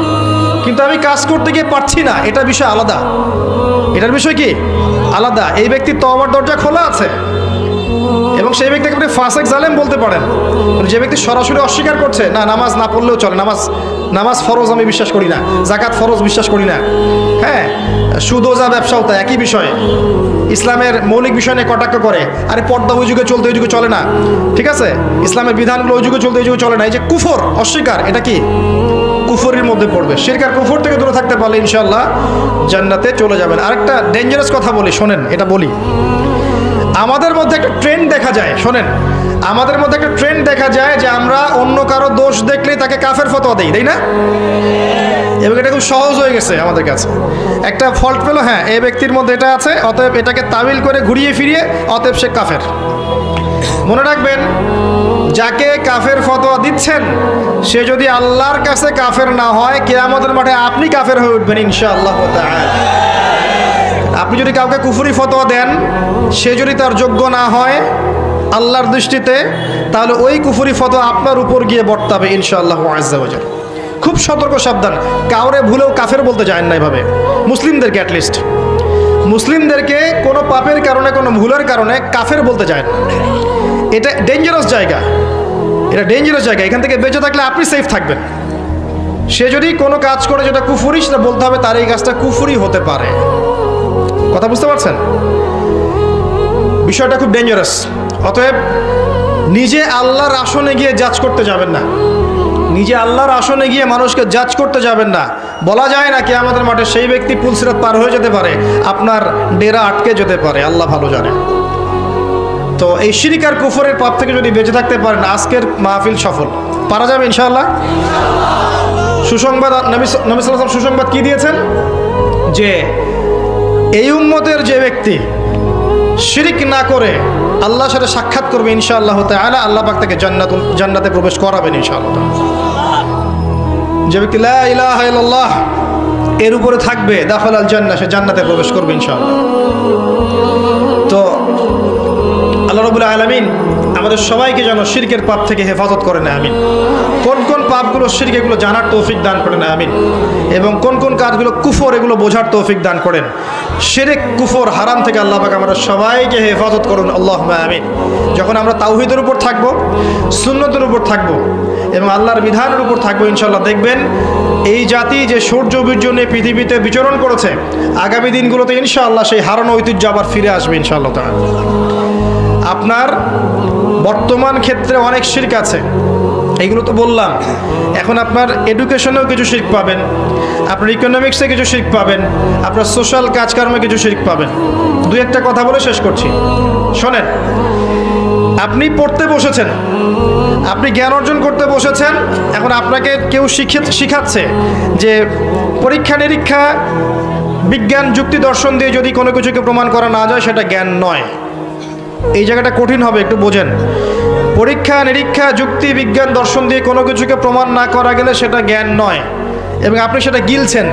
কিন্তু আমি কাজ করতে গিয়ে পারছি না, এটা বিষয় আলাদা। এটার বিষয় কি আলাদা। এই ব্যক্তির তওবার দরজা খোলা আছে, এবং সেই ব্যক্তিকে আপনি ফাসেক জালেম বলতে পারেন। যে ব্যক্তি সরাসরি অস্বীকার করছে, না নামাজ না পড়লেও চলে, নামাজ ফরজ আমি বিশ্বাস করি না, যাকাত ফরজ বিশ্বাস করি না, হ্যাঁ সুদ ওজা ব্যবসাও তাই একই বিষয়, ইসলামের মৌলিক বিষয় নিয়ে কটাক্ষ করে, আরে পর্দা ওই যুগে চলতে ওই যুগে চলে না, ঠিক আছে, ইসলামের বিধানগুলো ওই যুগে চলতে ওই যুগে চলে না, এই যে কুফর অস্বীকার, এটা কি কুফরের মধ্যে পড়বে। শিরক আর কুফর থেকে দূরে থাকতে পারলে ইনশাআল্লাহ জান্নাতে চলে যাবেন। আরেকটা ডেঞ্জারাস কথা বলি, শোনেন, এটা বলি। আমাদের মধ্যে একটা ট্রেন্ড দেখা যায়, শোনেন, আমাদের মধ্যে একটা ট্রেন্ড দেখা যায় যে আমরা অন্য কারো দোষ দেখলেই তাকে কাফের ফতোয়া দেই, তাই না? এবং এটা খুব সহজ হয়ে গেছে আমাদের কাছে। একটা ফল্ট পেলো, হ্যাঁ এই ব্যক্তির মধ্যে এটা আছে, অতএব এটাকে তাবিল করে ঘুরিয়ে ফিরিয়ে অতএব সে কাফের। মনে রাখবেন, যাকে কাফের ফতোয়া দিচ্ছেন সে যদি আল্লাহর কাছে কাফের না হয়, কিয়ামতের মাঠে আপনি কাফের হয়ে উঠবেন ইনশাআল্লাহ তাআলা। আপনি যদি কাউকে কুফরি ফতোয়া দেন, সে যদি তার যোগ্য না হয় আল্লাহর দৃষ্টিতে, তাহলে ওই কুফরি ফতোয়া আপনার উপর গিয়ে বর্তাবে ইনশাআল্লাহ আযজা ওয়া জাল। খুব সতর্ক সাবধান, কাউরে ভুলেও কাফের বলতে যায় না এভাবে। মুসলিমদেরকে অ্যাটলিস্ট, মুসলিমদেরকে কোনো পাপের কারণে, কোনো ভুলের কারণে কাফের বলতে যায় না। এটা ডেঞ্জারাস জায়গা, এটা ডেঞ্জারাস জায়গা। এখান থেকে বেঁচে থাকলে আপনি সেফ থাকবেন। সে যদি কোনো কাজ করে যেটা কুফরি, সেটা বলতে হবে তার এই কাজটা কুফরি হতে পারে। কথা বুঝতে পারছেন? বিষয়টা খুব ডেঞ্জারাস। অতএব নিজে আল্লাহর আসনে গিয়ে জাজ করতে যাবেন না, নিজে আল্লাহর আসনে গিয়ে মানুষকে জাজ করতে যাবেন না। বলা যায় না কি আমাদের মাঠে সেই ব্যক্তি পুলসিরাত পার হয়ে যেতে পারে, আপনার ডেরা আটকে যেতে পারে, আল্লাহ ভালো জানে। তো এই শিরক আর কুফরের পাপ থেকে যদি বেঁচে থাকতে পারেন, আজকের মাহফিল সফল। পারা যাবে ইনশাআল্লাহ। সুসংবাদ, নবী সাল্লাল্লাহু আলাইহি ওয়াসাল্লাম সুসংবাদ কি দিয়েছেন? যে এই উম্মতের যে ব্যক্তি শিরক না করে আল্লাহর সাথে সাক্ষাৎ করবে ইনশাআল্লাহ তাআলা, আল্লাহ পাক তাকে জান্নাতে প্রবেশ করাবেন ইনশাআল্লাহ। যে ব্যক্তি লা ইলাহা ইল্লাল্লাহ এর উপরে থাকবে, দাখালাল জান্নাহ, সে জান্নাতে প্রবেশ করবে ইনশাআল্লাহ। তো আল্লাহ রাব্বুল আলামিন আমাদের সবাইকে যেন শিরকের পাপ থেকে হেফাজত করেন, আমিন। কোন কোন পাপগুলো শিরক, এগুলো জানার তৌফিক দান করেন, আমিন। এবং কোন কোন কাজগুলো কুফর, এগুলো বোঝার তৌফিক দান করেন। শিরক, কুফর, হারাম থেকে আল্লাহ পাক আমাদের সবাইকে হেফাজত করুন, আল্লাহুম্মা আমিন। যখন আমরা তাওহীদের উপর থাকবো, সুন্নতের উপর থাকবো এবং আল্লাহর বিধানের উপর থাকবো, ইনশাআল্লাহ দেখবেন এই জাতি যে সূর্য বীর্য নিয়ে পৃথিবীতে বিচরণ করেছে, আগামী দিনগুলোতে ইনশাআল্লাহ সেই হারানো ঐতিহ্য আবার ফিরে আসবে ইনশাআল্লাহ তাআলা। আপনার বর্তমান ক্ষেত্রে অনেক শিরক আছে, এইগুলো তো বললাম। এখন আপনার এডুকেশনেও কিছু শিরক পাবেন, আপনার ইকোনমিক্সে কিছু শিরক পাবেন, আপনার সোশ্যাল কাজকর্মে কিছু শিরক পাবেন। দুই একটা কথা বলে শেষ করছি, শোনেন। আপনি পড়তে বসেছেন, আপনি জ্ঞান অর্জন করতে বসেছেন, এখন আপনাকে কেউ শিখাচ্ছে যে পরীক্ষা নিরীক্ষা, বিজ্ঞান, যুক্তি, দর্শন দিয়ে যদি কোনো কিছুকে প্রমাণ করা না যায় সেটা জ্ঞান নয়। এই জায়গাটা কঠিন হবে, একটু বোঝেন। পরীক্ষা নিরীক্ষা, যুক্তি, বিজ্ঞান, দর্শন দিয়ে কোনো কিছুকে প্রমাণ না করা গেলে সেটা জ্ঞান নয়, এবং আপনি সেটা গিলছেন।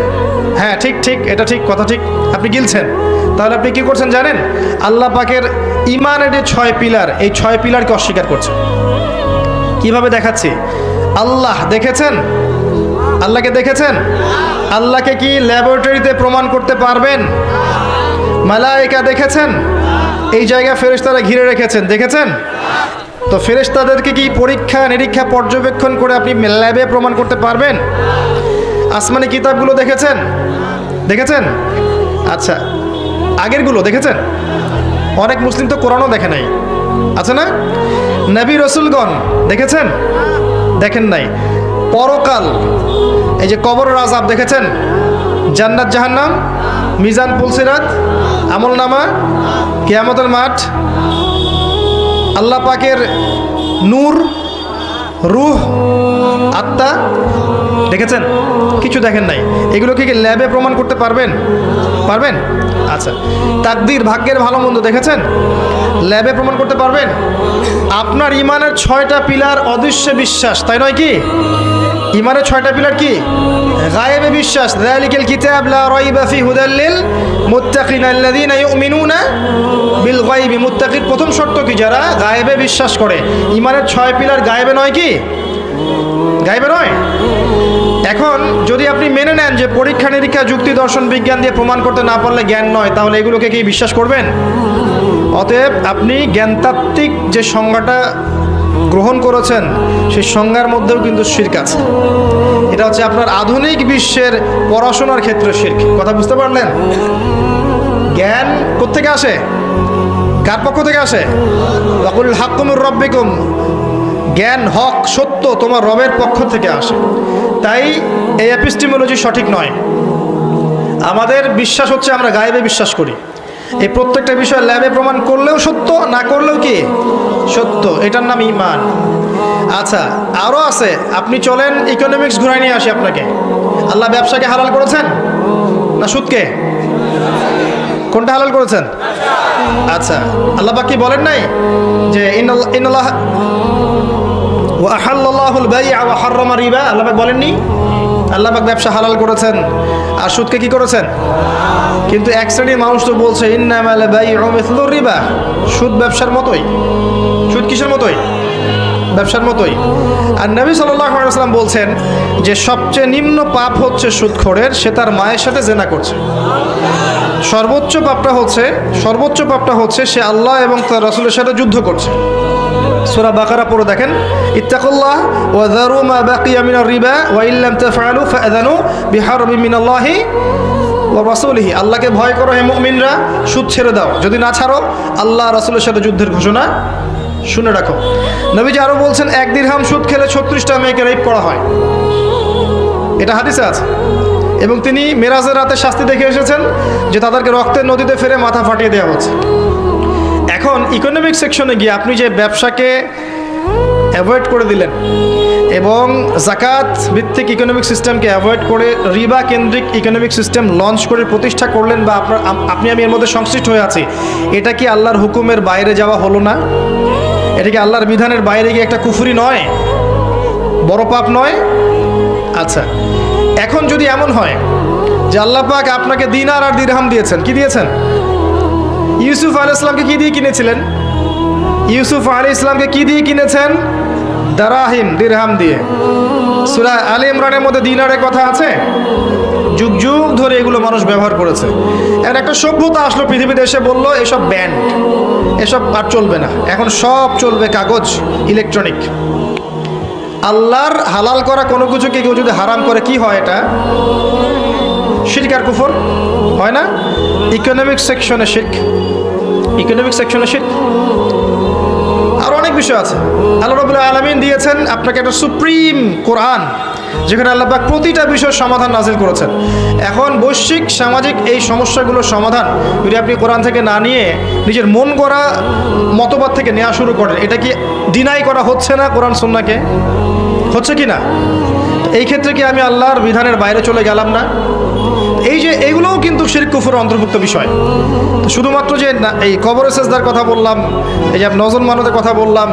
হ্যাঁ ঠিক ঠিক, এটা ঠিক, কথা ঠিক, আপনি গিলছেন। তাহলে আপনি কি করছেন জানেন? আল্লাহ পাকের ইমানের যে 6 পিলার, এই 6 পিলারকে অস্বীকার করছেন। কিভাবে দেখাচ্ছি? আল্লাহ দেখেছেন? আল্লাহকে দেখেছেন? আল্লাহকে কি ল্যাবরেটরিতে প্রমাণ করতে পারবেন? মালায়েকা দেখেছেন? এই জায়গায় ফেরেশতারা ঘিরে রেখেছেন, দেখেছেন? তো ফেরেশতাদেরকে কি পরীক্ষা নিরীক্ষা পর্যবেক্ষণ করে আপনি ল্যাবে প্রমাণ করতে পারবেন? আসমানি কিতাবগুলো দেখেছেন? দেখেছেন? আচ্ছা, আগেরগুলো দেখেছেন? অনেক মুসলিম তো কোরআনও দেখে নাই, আছে না? নবী রসুলগণ দেখেছেন? দেখেন নাই। পরকাল, এই যে কবরের আযাব দেখেছেন? জান্নাত জাহান্নাম, মিজান, পুলসিরাত, আমলনামা, কিয়ামতের মাঠ, আল্লাহ পাকের নূর, রূহ, আত্মা দেখেছেন? কিছু দেখেন নাই। এগুলোকে কি ল্যাবে প্রমাণ করতে পারবেন? পারবেন? আচ্ছা, তাকদীর, ভাগ্যের ভালো মন্দ দেখেছেন? ল্যাবে প্রমাণ করতে পারবেন? আপনার ইমানের 6টা পিলার অদৃশ্য বিশ্বাস, তাই নয় কি? ইমানের 6টা পিলার কি? গায়েবে বিশ্বাস, যালিকাল কিতাব লা রাইবা ফি হুদাল লিল মুত্তাকিন আল্লাযীনা ইউমিনুনা বিল গায়বি। মুত্তাকির প্রথম শর্ত কি? যারা গায়েবে বিশ্বাস করে। ইমানের 6 পিলার গায়েবে নয় কি? গায়েবে নয়। এখন যদি আপনি মেনে নেন যে পরীক্ষা নিরীক্ষা, যুক্তি, দর্শন, বিজ্ঞান দিয়ে প্রমাণ করতে না পারলে জ্ঞান নয়, তাহলে এগুলোকে কি বিশ্বাস করবেন? অতএব আপনি জ্ঞানতাত্ত্বিক যে সংজ্ঞাটা গ্রহণ করেছেন সেই সংজ্ঞার মধ্যেও কিন্তু শিরক আছে। এটা হচ্ছে আপনার আধুনিক বিশ্বের পড়াশোনার ক্ষেত্রে শিরক। কথা বুঝতে পারলেন? জ্ঞান কোত্থেকে আসে? কার পক্ষ থেকে আসে? ওয়াকুল হাক্কু মির রাব্বিকুম, জ্ঞান, হক, সত্য তোমার রবের পক্ষ থেকে আসে। তাই এই এপিস্টিমোলজি সঠিক নয়। আমাদের বিশ্বাস হচ্ছে আমরা গায়েবে বিশ্বাস করি। এই প্রত্যেকটা বিষয় ল্যাবে প্রমাণ করলেও সত্য, না করলেও কি সত্য, এটার নাম ঈমান। আচ্ছা, আরও আছে। আপনি চলেন ইকোনমিক্স ঘুরাই নিয়ে আসি আপনাকে। আল্লাহ ব্যবসাকে হালাল করেছেন না সুদকে? কোনটা হালাল করেছেন? আচ্ছা, আল্লাহ পাক কি বলেন নাই যে ইন্নাল্লাহ ওয়া আহাল্লাল্লাহুল বাই'a ওয়া হাররামা রিবা? আল্লাহ পাক বলেননি? আল্লাহ পাক ব্যবসা হালাল করেছেন আর সুদকে কি করেছেন? কিন্তু এক শ্রেণীর মানুষ তো বলছে ইন্নামাল বাই'উ মিসলুর রিবা, সুদ ব্যবসার মতোই। সুদ কিসের মতোই? ব্যবসার মতোই। আর নবী সাল্লাল্লাহু আলাইহি ওয়াসাল্লাম বলছেন যে সবচেয়ে নিম্ন পাপ হচ্ছে সুদখোরের, সে তার মায়ের সাথে জেনা করছে। সর্বোচ্চ পাপটা হচ্ছে সে আল্লাহ এবং তার রাসূলের সাথে যুদ্ধ করছে। সূরা বাকারা পড়ে দেখেন, ইত্তাকুল্লাহ ওয়া যারু মা বাকিয়া মিনার রিবা ওয়া ইল্লাম তাফআলু ফাআযানু বিহারবিন মিনাল্লাহি ওয়া রাসূলিহি। আল্লাহকে ভয় করো হে মুমিনরা, সুদ ছেড়ে দাও। যদি না ছাড়ো, আল্লাহ রাসূলের সাথে যুদ্ধের ঘোষণা শুনে রাখো। নবীজি আরো বলছেন, 1 দিরহাম সুদ খেলে 36টা মেয়েকে রেপ করা হয়। এটা হাদিসে আছে। এবং তিনি মেরাজের রাতে শাস্তি দেখে এসেছেন যে তাদেরকে রক্তের নদীতে ফেলে মাথা ফাটিয়ে দেওয়া হচ্ছে। এখন ইকোনমিক সেকশনে গিয়ে আপনি যে ব্যবসাকে অ্যাভয়েড করে দিলেন এবং জাকাত ভিত্তিক ইকোনমিক সিস্টেমকে অ্যাভয়েড করে রিবা কেন্দ্রিক ইকোনমিক সিস্টেম লঞ্চ করে প্রতিষ্ঠা করলেন, বা আপনি আমি এর মধ্যে সংশ্লিষ্ট হয়ে আছি, এটা কি আল্লাহর হুকুমের বাইরে যাওয়া হলো না? এটা কি আল্লাহর বিধানের বাইরে গিয়ে একটা কুফরি নয়? বড় পাপ নয়? আচ্ছা, এখন যদি এমন হয় যে আল্লাহ পাক আপনাকে দিনার আর দিরহাম দিয়েছেন, কি দিয়েছেন? ইউসুফ আলাইহিস সালামকে কি দিয়ে কিনেছিলেন? ইউসুফ আলাইহিস সালামকে কি দিয়ে কিনেছেন? দারাহিম, দিরহাম দিয়ে। সূরা আলে ইমরানের মধ্যে দিনারের কথা আছে। যুগ যুগ ধরে এগুলো মানুষ ব্যবহার করেছে। এর একটা সভ্যতা আসলো, পৃথিবীতে এসে বললো এসব ব্যান্ড, এসব আর চলবে না, এখন সব চলবে কাগজ, ইলেকট্রনিক। আল্লাহর হালাল করা কোনো কিছুকে কেউ যদি হারাম করে, কি হয়? এটা শিরক আর কুফর হয় না? ইকোনমিক সেকশনে শিরক, ইকোনমিক সেকশনে শিরক। আর অনেক বিষয় আছে। আল্লাহ রাব্বুল আলামিন দিয়েছেন আপনাকে একটা সুপ্রিম কোরআন, যেখানে আল্লাহ পাক প্রতিটা বিষয়ের সমাধান নাজিল করেছেন। এখন বৈশ্বিক সামাজিক এই সমস্যাগুলোর সমাধান যদি আপনি কোরআন থেকে না নিয়ে নিজের মন গড়া মতবাদ থেকে নেওয়া শুরু করেন, এটা কি ডিনাই করা হচ্ছে না কোরআন সুন্নাহকে? হচ্ছে কি না? এই ক্ষেত্রে কি আমি আল্লাহর বিধানের বাইরে চলে গেলাম না? এই যে এগুলোও কিন্তু শিরক কুফরের অন্তর্ভুক্ত বিষয়। শুধুমাত্র যে এই কবরে সেজদার কথা বললাম, এই যে নজর মানতের কথা বললাম,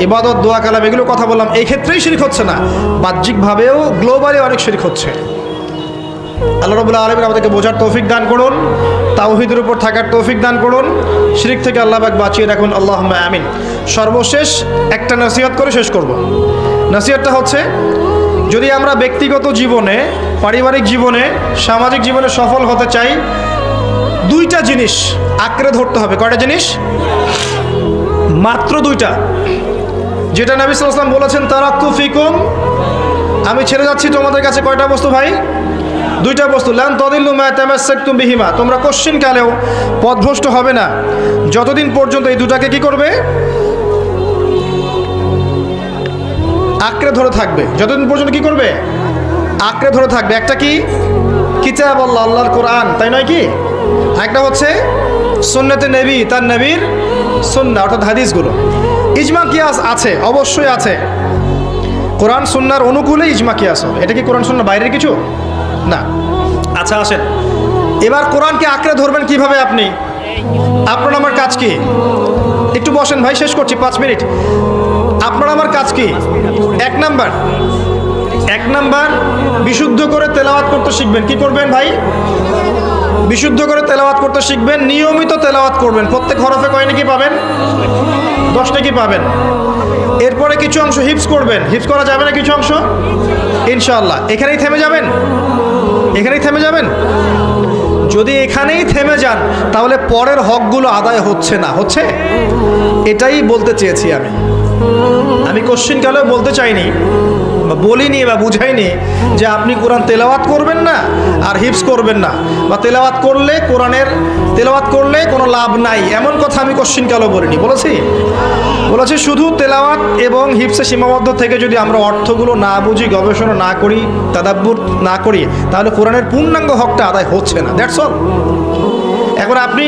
ইবাদত, দোয়া, কালাম, এগুলো কথা বললাম, এই ক্ষেত্রেই শিরক হচ্ছে না, বাহ্যিকভাবেও গ্লোবালি অনেক শিরক হচ্ছে। আল্লাহ রাব্বুল আলামিন আমাদেরকে বোঝার তৌফিক দান করুন, তাওহীদের উপর থাকার তৌফিক দান করুন, শিরক থেকে আল্লাহ পাক বাঁচিয়ে রাখুন, আল্লাহুম্মা আমিন। সর্বশেষ একটা নসিহত করে শেষ করব। নসিহতটা হচ্ছে, যদি আমরা ব্যক্তিগত জীবনে, পারিবারিক জীবনে, সামাজিক জীবনে সফল হতে চাই, 2টা জিনিস আঁকড়ে ধরতে হবে। কয়টা জিনিস? মাত্র 2টা, যেটা নবী সাল্লাল্লাহু আলাইহি ওয়াসাল্লাম বলেছেন, তারাকতু ফিকুম, আমি ছেড়ে যাচ্ছি তোমাদের কাছে কয়টা বস্তু ভাই? 2টা বস্তু। লান তাদিল্লু মা তামাসসাকতুম বিহিমা, তোমরা কোশ্চিনকালেও পথভ্রষ্ট হবে না যতদিন পর্যন্ত এই 2টাকে কি করবে? আঁকড়ে ধরে থাকবে। যতদিন পর্যন্ত কি করবে? আঁকড়ে ধরে থাকবে। একটা কি? কিতাব আল্লাহ, আল্লাহর কোরআন, তাই নয় কি? একটা হচ্ছে সুন্নতে নবী, তার নবীর সুন্নাহ, অর্থাৎ হাদিসগুলো। ইজমা কিয়াস আছে, অবশ্যই আছে, কোরআন সুন্নাহর অনুকূলে ইজমা কিয়াস হবে। এটা কি কোরআন সুন্নাহর বাইরের কিছু না। আচ্ছা আসেন, এবার কোরআনকে আঁকড়ে ধরবেন কিভাবে আপনি? আপনার আমার কাজ কি? একটু বসেন ভাই, শেষ করছি 5 মিনিট। আপনার আমার কাজ কি? এক নাম্বার বিশুদ্ধ করে তেলাওয়াত করতে শিখবেন। কি করবেন ভাই? বিশুদ্ধ করে তেলাওয়াত করতে শিখবেন, নিয়মিত তেলাওয়াত করবেন। প্রত্যেক হরফে কয় নাকি পাবেন? 10 নাকি পাবেন। এরপরে কিছু অংশ হিফজ করবেন। হিফজ করা যাবে না কিছু অংশ ইনশাআল্লাহ। এখানেই থেমে যাবেন? এখানেই থেমে যাবেন? যদি এখানেই থেমে যান তাহলে পরের হকগুলো আদায় হচ্ছে না। হচ্ছে? এটাই বলতে চেয়েছি আমি কোশ্চিন কালেও বলতে চাইনি বা বলিনি বা বুঝাইনি যে আপনি কোরআন তেলাওয়াত করবেন না আর হিফজ করবেন না, বা তেলাওয়াত করলে কোরআনের তেলাওয়াত করলে কোনো লাভ নাই, এমন কথা আমি কোশ্চিন কালেও বলিনি। বলেছি শুধু তেলাওয়াত এবং হিফজে সীমাবদ্ধ থেকে যদি আমরা অর্থগুলো না বুঝি, গবেষণা না করি, তাদাব্বুর না করি, তাহলে কোরআনের পূর্ণাঙ্গ হকটা আদায় হচ্ছে না। That's all. এখন আপনি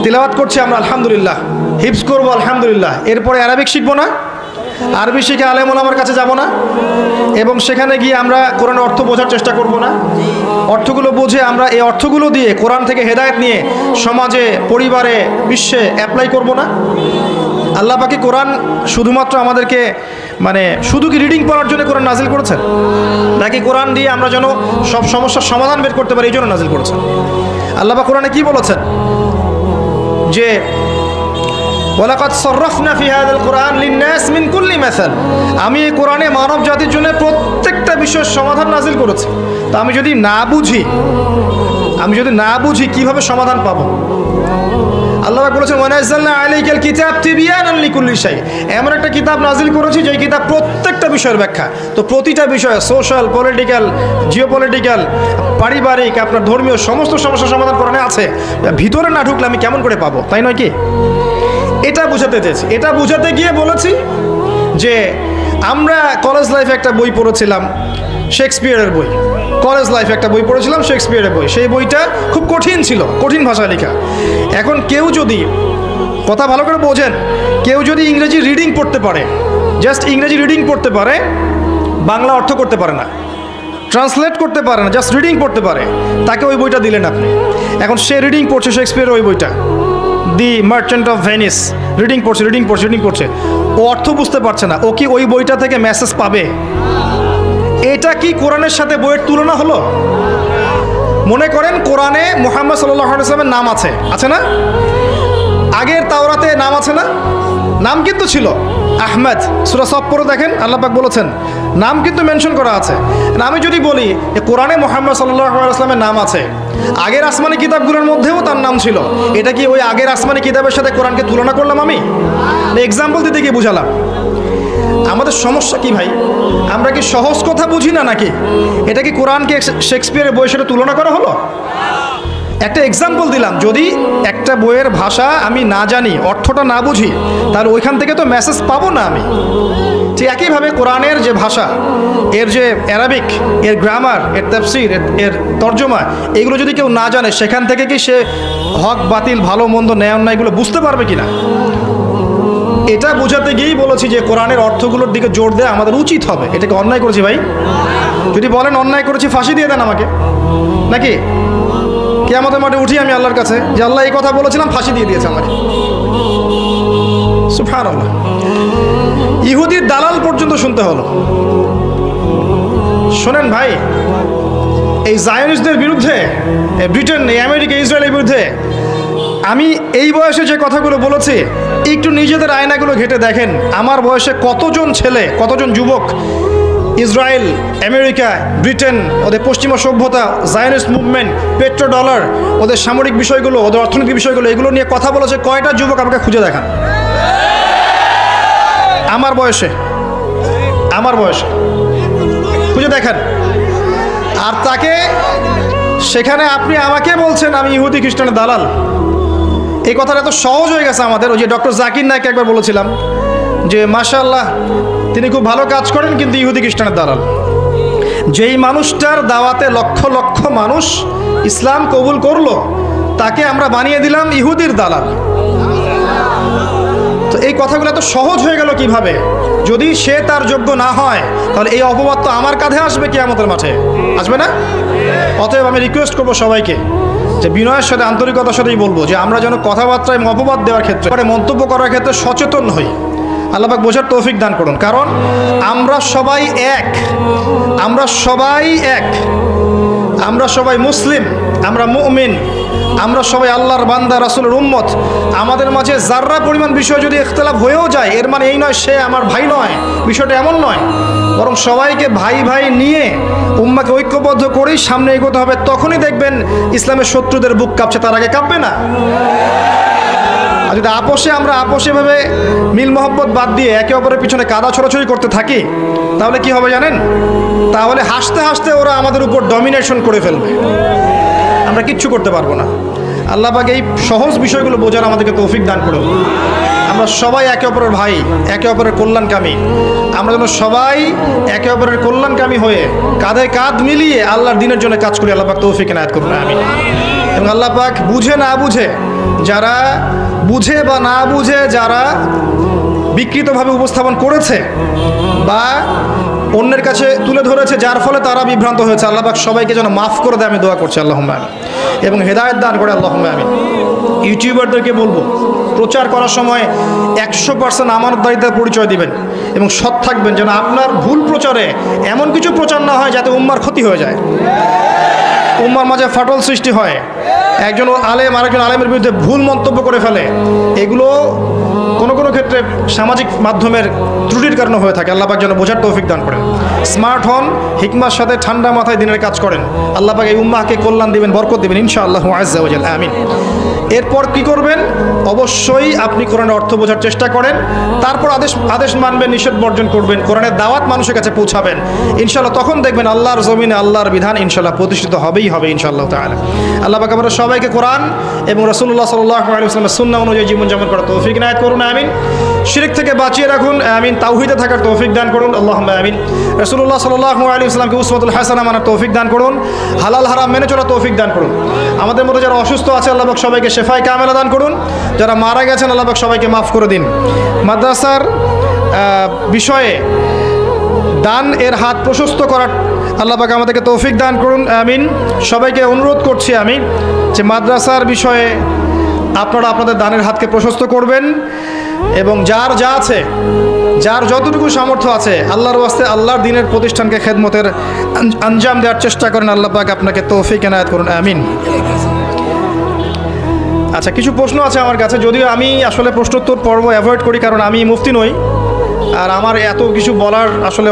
তেলাওয়াত করছি আমরা আলহামদুলিল্লাহ, হিফজ করবো আলহামদুলিল্লাহ, এরপরে আরবিক শিখবো না? আরবি শিখে আলেম ওলামার কাছে যাব না? এবং সেখানে গিয়ে আমরা কোরআনের অর্থ বোঝার চেষ্টা করব না? অর্থগুলো বুঝে আমরা এই অর্থগুলো দিয়ে কোরআন থেকে হেদায়েত নিয়ে সমাজে, পরিবারে, বিশ্বে অ্যাপ্লাই করব না? আল্লাহ পাক কোরআন শুধুমাত্র আমাদেরকে শুধু কি রিডিং পড়ার জন্য কোরআন নাজিল করেছেন, নাকি কোরআন দিয়ে আমরা যেন সব সমস্যার সমাধান বের করতে পারি এই জন্য নাজিল করেছেন? আল্লাহ পাক কোরআনে কি বলেছেন? যে ওয়ালাকাদ সাররাফনা ফি হাযাল কুরআন লিন-নাস মিন কুল্লি মাসাল, আমি এই কোরআনে মানব জাতির জন্য প্রত্যেকটা বিষয়ের সমাধান নাজিল করেছি। তো আমি যদি না বুঝি কিভাবে সমাধান পাবো? আল্লাহ পাক বলেছেন ওয়ানাজ্জালনা আলাইকাল কিতাব তিবয়ানান লিকুল্লি শাই, এমন একটা কিতাব নাজিল করেছি যে কিতাব প্রত্যেকটা বিষয়ের ব্যাখ্যা। তো প্রতিটা বিষয়ে, সোশ্যাল, পলিটিক্যাল, জিওপলিটিক্যাল, পারিবারিক, আপনার ধর্মীয় সমস্ত সমস্যার সমাধান কোরআনে আছে। ভিতরে না ঢুকলে আমি কেমন করে পাবো? তাই নয় কি? এটা বুঝাতে চেয়েছি। এটা বুঝাতে গিয়ে বলেছি যে আমরা কলেজ লাইফে একটা বই পড়েছিলাম, শেক্সপিয়ারের বই। কলেজ লাইফে একটা বই পড়েছিলাম, শেক্সপিয়ারের বই। সেই বইটা খুব কঠিন ছিল, কঠিন ভাষায় লেখা। এখন কেউ যদি, কথা ভালো করে বোঝেন, কেউ যদি ইংরেজি রিডিং পড়তে পারে, জাস্ট ইংরেজি রিডিং পড়তে পারে, বাংলা অর্থ করতে পারে না, ট্রান্সলেট করতে পারে না, জাস্ট রিডিং পড়তে পারে, তাকে ওই বইটা দিলেন আপনি। এখন সে রিডিং পড়ছে শেক্সপিয়ারের ওই বইটা, দি মার্চেন্ট অফ ভেনিস, রিডিং পড়ছে, ও অর্থ বুঝতে পারছে না। ও কি ওই বইটা থেকে মেসেজ পাবে? এটা কি কোরআনের সাথে বইয়ের তুলনা হলো? মনে করেন কোরআনে মুহাম্মদ সাল্লাল্লাহু আলাইহি ওয়াসাল্লামের নাম আছে না? আগের তাওরাতে নাম আছে না? নাম কিন্তু ছিল আহমদ। সূরা সফ পড়ে দেখেন, আল্লাহ পাক বলেছেন নাম কিন্তু মেনশন করা আছে। আমি যদি বলি কোরআনে মুহাম্মদ সাল্লাল্লাহু আলাইহি ওয়াসাল্লামের নাম আছে, আগের আসমানি কিতাবগুলোর মধ্যেও তার নাম ছিল, এটা কি ওই আগের আসমানি কিতাবের সাথে কোরআনকে তুলনা করলাম? আমি এক্সাম্পল দিতে গিয়ে বুঝালাম। আমাদের সমস্যা কি ভাই? আমরা কি সহজ কথা বুঝি না নাকি? এটা কি কোরআনকে শেক্সপিয়ারের বইয়ের সাথে তুলনা করা হলো? একটা এক্সাম্পল দিলাম। যদি একটা বইয়ের ভাষা আমি না জানি, অর্থটা না বুঝি, তাহলে ওইখান থেকে তো মেসেজ পাবো না আমি। ঠিক একইভাবে কোরআনের যে ভাষা, এর যে অ্যারাবিক, এর গ্রামার, এর তাফসীর, এর তর্জমা, এগুলো যদি কেউ না জানে, সেখান থেকে কি সে হক বাতিল, ভালো মন্দ, ন্যায় অন্যায় এগুলো বুঝতে পারবে কিনা? এটা বোঝাতে গিয়েই বলেছি যে কোরআনের অর্থগুলোর দিকে জোর দেওয়া আমাদের উচিত হবে। এটাকে অন্যায় করেছি ভাই? যদি বলেন অন্যায় করেছি, ফাঁসি দিয়ে দেন আমাকে, নাকি কিয়ামতের মাঠে উঠি আমি আল্লাহর কাছে যে আল্লাহ এই কথা বলেছিলাম, ফাঁসি দিয়ে দিয়েছে আমাকে। সুবহানাল্লাহ। ইহুদির দালাল পর্যন্ত শুনতে হলো। শোনেন ভাই, এই জায়নিস্টদের বিরুদ্ধে, ব্রিটেন, আমেরিকা, ইসরায়েলের বিরুদ্ধে আমি এই বয়সে যে কথাগুলো বলেছি, একটু নিজেদের আয়নাগুলো ঘেঁটে দেখেন। আমার বয়সে কতজন ছেলে, কতজন যুবক ইসরায়েল, আমেরিকা, ব্রিটেন, ওদের পশ্চিমা সভ্যতা, জায়নিস্ট মুভমেন্ট, পেট্রো ডলার, ওদের সামরিক বিষয়গুলো, ওদের অর্থনৈতিক বিষয়গুলো, এগুলো নিয়ে কথা বলেছে, কয়টা যুবক আমাকে খুঁজে দেখান আমার বয়সে খুঁজে দেখান। আর তাকে সেখানে আপনি আমাকে বলছেন আমি ইহুদি খ্রিস্টানের দালাল। এই কথাটা এত সহজ হয়ে গেছে আমাদের। ওই যে ডক্টর জাকির নায়েক একবার বলেছিলাম যে মাশাআল্লাহ তিনি খুব ভালো কাজ করেন, কিন্তু ইহুদি খ্রিস্টানের দালাল। যেই মানুষটার দাওয়াতে লক্ষ লক্ষ মানুষ ইসলাম কবুল করলো, তাকে আমরা বানিয়ে দিলাম ইহুদির দালাল। তো এই কথাগুলো এত সহজ হয়ে গেল কিভাবে? যদি সে তার যোগ্য না হয় তাহলে এই অপবাদ তো আমার কাঁধে আসবে কিয়ামতের মাঠে, আসবে না? অতএব আমি রিকোয়েস্ট করবো সবাইকে যে বিনয়ের সাথে আন্তরিকতার সাথেই বলবো যে আমরা যেন কথাবার্তায় অপবাদ দেওয়ার ক্ষেত্রে, মন্তব্য করার ক্ষেত্রে সচেতন হই। আল্লাহ পাক বোঝার তৌফিক দান করুন। কারণ আমরা সবাই এক, আমরা সবাই এক, আমরা সবাই মুসলিম, আমরা মুমিন, আমরা সবাই আল্লাহর বান্দা, রাসূলের উম্মত। আমাদের মাঝে যাররা পরিমাণ বিষয় যদি ইখতিলাফ হয়েও যায়, এর মানে এই নয় সে আমার ভাই নয়, বিষয়টা এমন নয়। বরং সবাইকে ভাই ভাই নিয়ে উম্মাকে ঐক্যবদ্ধ করেই সামনে এগোতে হবে। তখনই দেখবেন ইসলামের শত্রুদের বুক কাঁপছে, তার আগে কাঁপবে না। আর যদি আমরা আপোষেভাবে মিল মহব্বত বাদ দিয়ে একে অপরের পিছনে কাদা ছোড়াছড়ি করতে থাকি, তাহলে কি হবে জানেন? তাহলে হাসতে হাসতে ওরা আমাদের উপর ডমিনেশন করে ফেলবে, আমরা কিচ্ছু করতে পারবো না। আল্লাহ পাক এই সহজ বিষয়গুলো বোঝার আমাদেরকে তৌফিক দান করুন। আমরা সবাই একে অপরের ভাই, একে অপরের কল্যাণকামী। আমরা যেন সবাই একে অপরের কল্যাণকামী হয়ে কাঁধে কাঁধ মিলিয়ে আল্লাহর দিনের জন্য কাজ করি। আল্লাহ পাক তৌফিক এনায়েত করুন, আমিন। এবং আল্লাহ পাক বুঝে না বুঝে, যারা বুঝে বা না বুঝে যারা বিকৃতভাবে উপস্থাপন করেছে বা অন্যের কাছে তুলে ধরেছে, যার ফলে তারা বিভ্রান্ত হয়েছে, আল্লাহ পাক সবাইকে যেন মাফ করে দেয়, আমি দোয়া করছি আল্লাহুম্মা আমিন। এবং হেদায়েত দান করে আল্লাহুম্মা আমিন। ইউটিউবারদেরকে বলবো, প্রচার করার সময় 100% আমানতদারিতার পরিচয় দিবেন এবং সৎ থাকবেন, যেন আপনার ভুল প্রচারে এমন কিছু প্রচার না হয় যাতে উম্মার ক্ষতি হয়ে যায়, উম্মার মাঝে ফাটল সৃষ্টি হয়, একজন আলেম আরেকজন আলেমের বিরুদ্ধে ভুল মন্তব্য করে ফেলে। এগুলো কোনো কোনো ক্ষেত্রে সামাজিক মাধ্যমের ত্রুটির কারণে হয়ে থাকে। আল্লাহ পাক যেন বোঝার তৌফিক দান করেন। স্মার্ট হন, হিকমার সাথে ঠান্ডা মাথায় দিনের কাজ করেন। আল্লাহ পাক এই উম্মাহকে কল্যাণ দিবেন, বরকত দিবেন ইনশাআল্লাহু আযজা ওয়া জাল, আমিন। এরপর কি করবেন? অবশ্যই আপনি কোরআনের অর্থ বোঝার চেষ্টা করেন, তারপর আদেশ মানবেন, নিষেধ বর্জন করবেন, কোরআনের দাওয়াত মানুষের কাছে পৌঁছাবেন। ইনশাআল্লাহ তখন দেখবেন আল্লাহর জমিনে আল্লাহর বিধান ইনশাআল্লাহ প্রতিষ্ঠিত হবেই হবে ইনশাআল্লাহ তাআলা। আল্লাহ পাক আমাদের সবাইকে কোরআন এবং রাসূলুল্লাহ সাল্লাল্লাহু আলাইহি ওয়াসাল্লামের সুন্নাহ অনুযায়ী জীবনযাপন করার তৌফিক ইনায়েত করুন, আমিন। শিরক থেকে বাঁচিয়ে রাখুন, আমিন। তাওহীদে থাকার তৌফিক দান করুন, আল্লাহুম্মা আমিন। রাসূলুল্লাহ সাল্লাল্লাহু আলাইহি ওয়াসাল্লামকে উসওয়াতুল হাসানাহ মানার তৌফিক দান করুন, হালাল হারাম মেনে চলার তৌফিক দান করুন। আমাদের মধ্যে যারা অসুস্থ আছে আল্লাহ পাক সবাইকে শেফায়ে কামেলা দান করুন, যারা মারা গেছেন আল্লাহ পাক সবাইকে মাফ করে দিন। মাদ্রাসার বিষয়ে দান এর হাত প্রশস্ত করার আল্লাহ পাক আমাদেরকে তৌফিক দান করুন, আমিন। সবাইকে অনুরোধ করছি আমি যে মাদ্রাসার বিষয়ে আপনারা আপনাদের দানের হাতকে প্রশস্ত করবেন এবং যার যা আছে, যার যতটুকু সামর্থ্য আছে আল্লাহর ওয়াস্তে আল্লাহর দ্বীনের প্রতিষ্ঠানকে খেদমতের আঞ্জাম দেওয়ার চেষ্টা করেন। আল্লাহ পাক আপনাকে তৌফিক এনায়েত করুন, আমিন। আচ্ছা, কিছু প্রশ্ন আছে আমার কাছে, যদিও আমি আসলে প্রশ্নোত্তর পর্ব অ্যাভয়েড করি, কারণ আমি মুফতি নই আর আমার এত কিছু বলার আসলে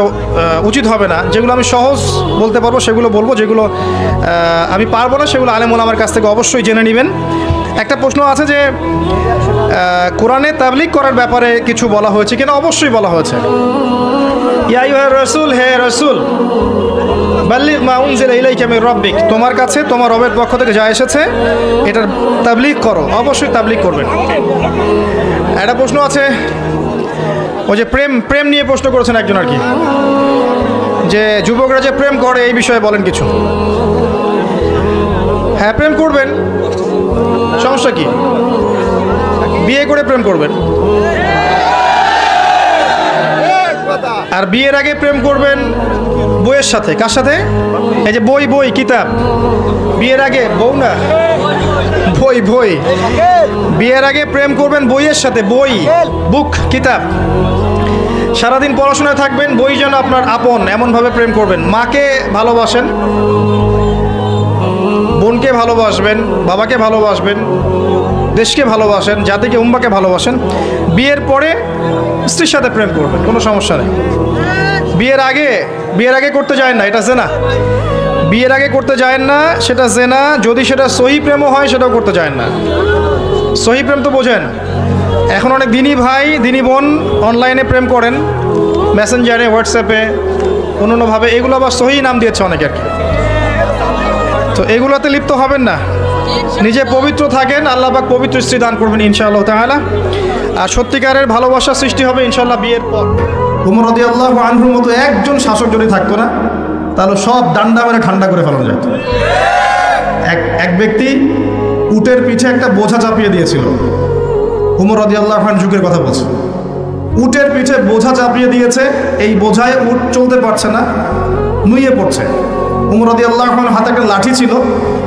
উচিত হবে না। যেগুলো আমি সহজ বলতে পারবো সেগুলো বলবো, যেগুলো আমি পারবো না সেগুলো আলেম ওলামার কাছ থেকে অবশ্যই জেনে নেবেন। একটা প্রশ্ন আছে যে কোরআনে তাবলীগ করার ব্যাপারে কিছু বলা হয়েছে কিনা? অবশ্যই বলা হয়েছে। ইয়া আইয়ুহার রাসূল, হে রাসূল, বাল্লিগ মা উনজিলা ইলাইকা মির রাব্বিক, তোমার কাছে তোমার রবের পক্ষ থেকে যা এসেছে এটার তাবলীগ করো। অবশ্যই তাবলীগ করবেন। একটা প্রশ্ন আছে, ওই যে প্রেম নিয়ে প্রশ্ন করেছেন একজন আর কি, যে যুবকরা যে প্রেম করে এই বিষয়ে বলেন কিছু। হ্যাঁ, প্রেম করবেন, সমস্যা কি? বিয়ে করে প্রেম করবেন, আর বিয়ের আগে প্রেম করবেন বইয়ের সাথে। কার সাথে? এই যে বই কিতাব, বিয়ের আগে বউ না, বই। বিয়ের আগে প্রেম করবেন বইয়ের সাথে, বই, বুক, কিতাব। সারাদিন পড়াশোনায় থাকবেন, বই যেন আপনার আপন, এমনভাবে প্রেম করবেন। মাকে ভালোবাসেন, বোনকে ভালোবাসবেন, বাবাকে ভালোবাসবেন, দেশকে ভালোবাসেন, জাতিকে উম্মাকে ভালোবাসেন। বিয়ের পরে স্ত্রীর সাথে প্রেম করবেন, কোনো সমস্যা নেই। বিয়ের আগে করতে যায় না, এটা জেনা। বিয়ের আগে করতে যায় না, সেটা জেনা। যদি সেটা সহি প্রেমও হয় সেটাও করতে যায় না। সহি প্রেম তো বোঝেন, এখন অনেক দিনী ভাই দিনী বোন অনলাইনে প্রেম করেন, মেসেঞ্জারে, হোয়াটসঅ্যাপে, অন্যান্যভাবে। এগুলো আবার সহি নাম দিয়েছে অনেকে আর কি। তো এগুলোতে লিপ্ত হবেন না, নিজে পবিত্র থাকেন, আল্লাহ পাক পবিত্র স্ত্রী দান করবেন ইনশাআল্লাহ তাআলা। আর সত্যিকারের ভালোবাসা সৃষ্টি হবে ইনশাআল্লাহ বিয়ের পর। ওমর রাদিয়াল্লাহু আনহুর মতো একজন শাসক যদি থাকতো না, তাহলে সব ডান্ডা মেরে ঠান্ডা করে ফেলানো যেত। এক ব্যক্তি উটের পিঠে একটা বোঝা চাপিয়ে দিয়েছিল, ওমর রাদিয়াল্লাহু আনহু যুগের কথা বলছে। উটের পিঠে বোঝা চাপিয়ে দিয়েছে, এই বোঝায় উট চলতে পারছে না, নুয়ে পড়ছে। উমর রাদিয়াল্লাহু আনহুর হাতে একটা লাঠি ছিল,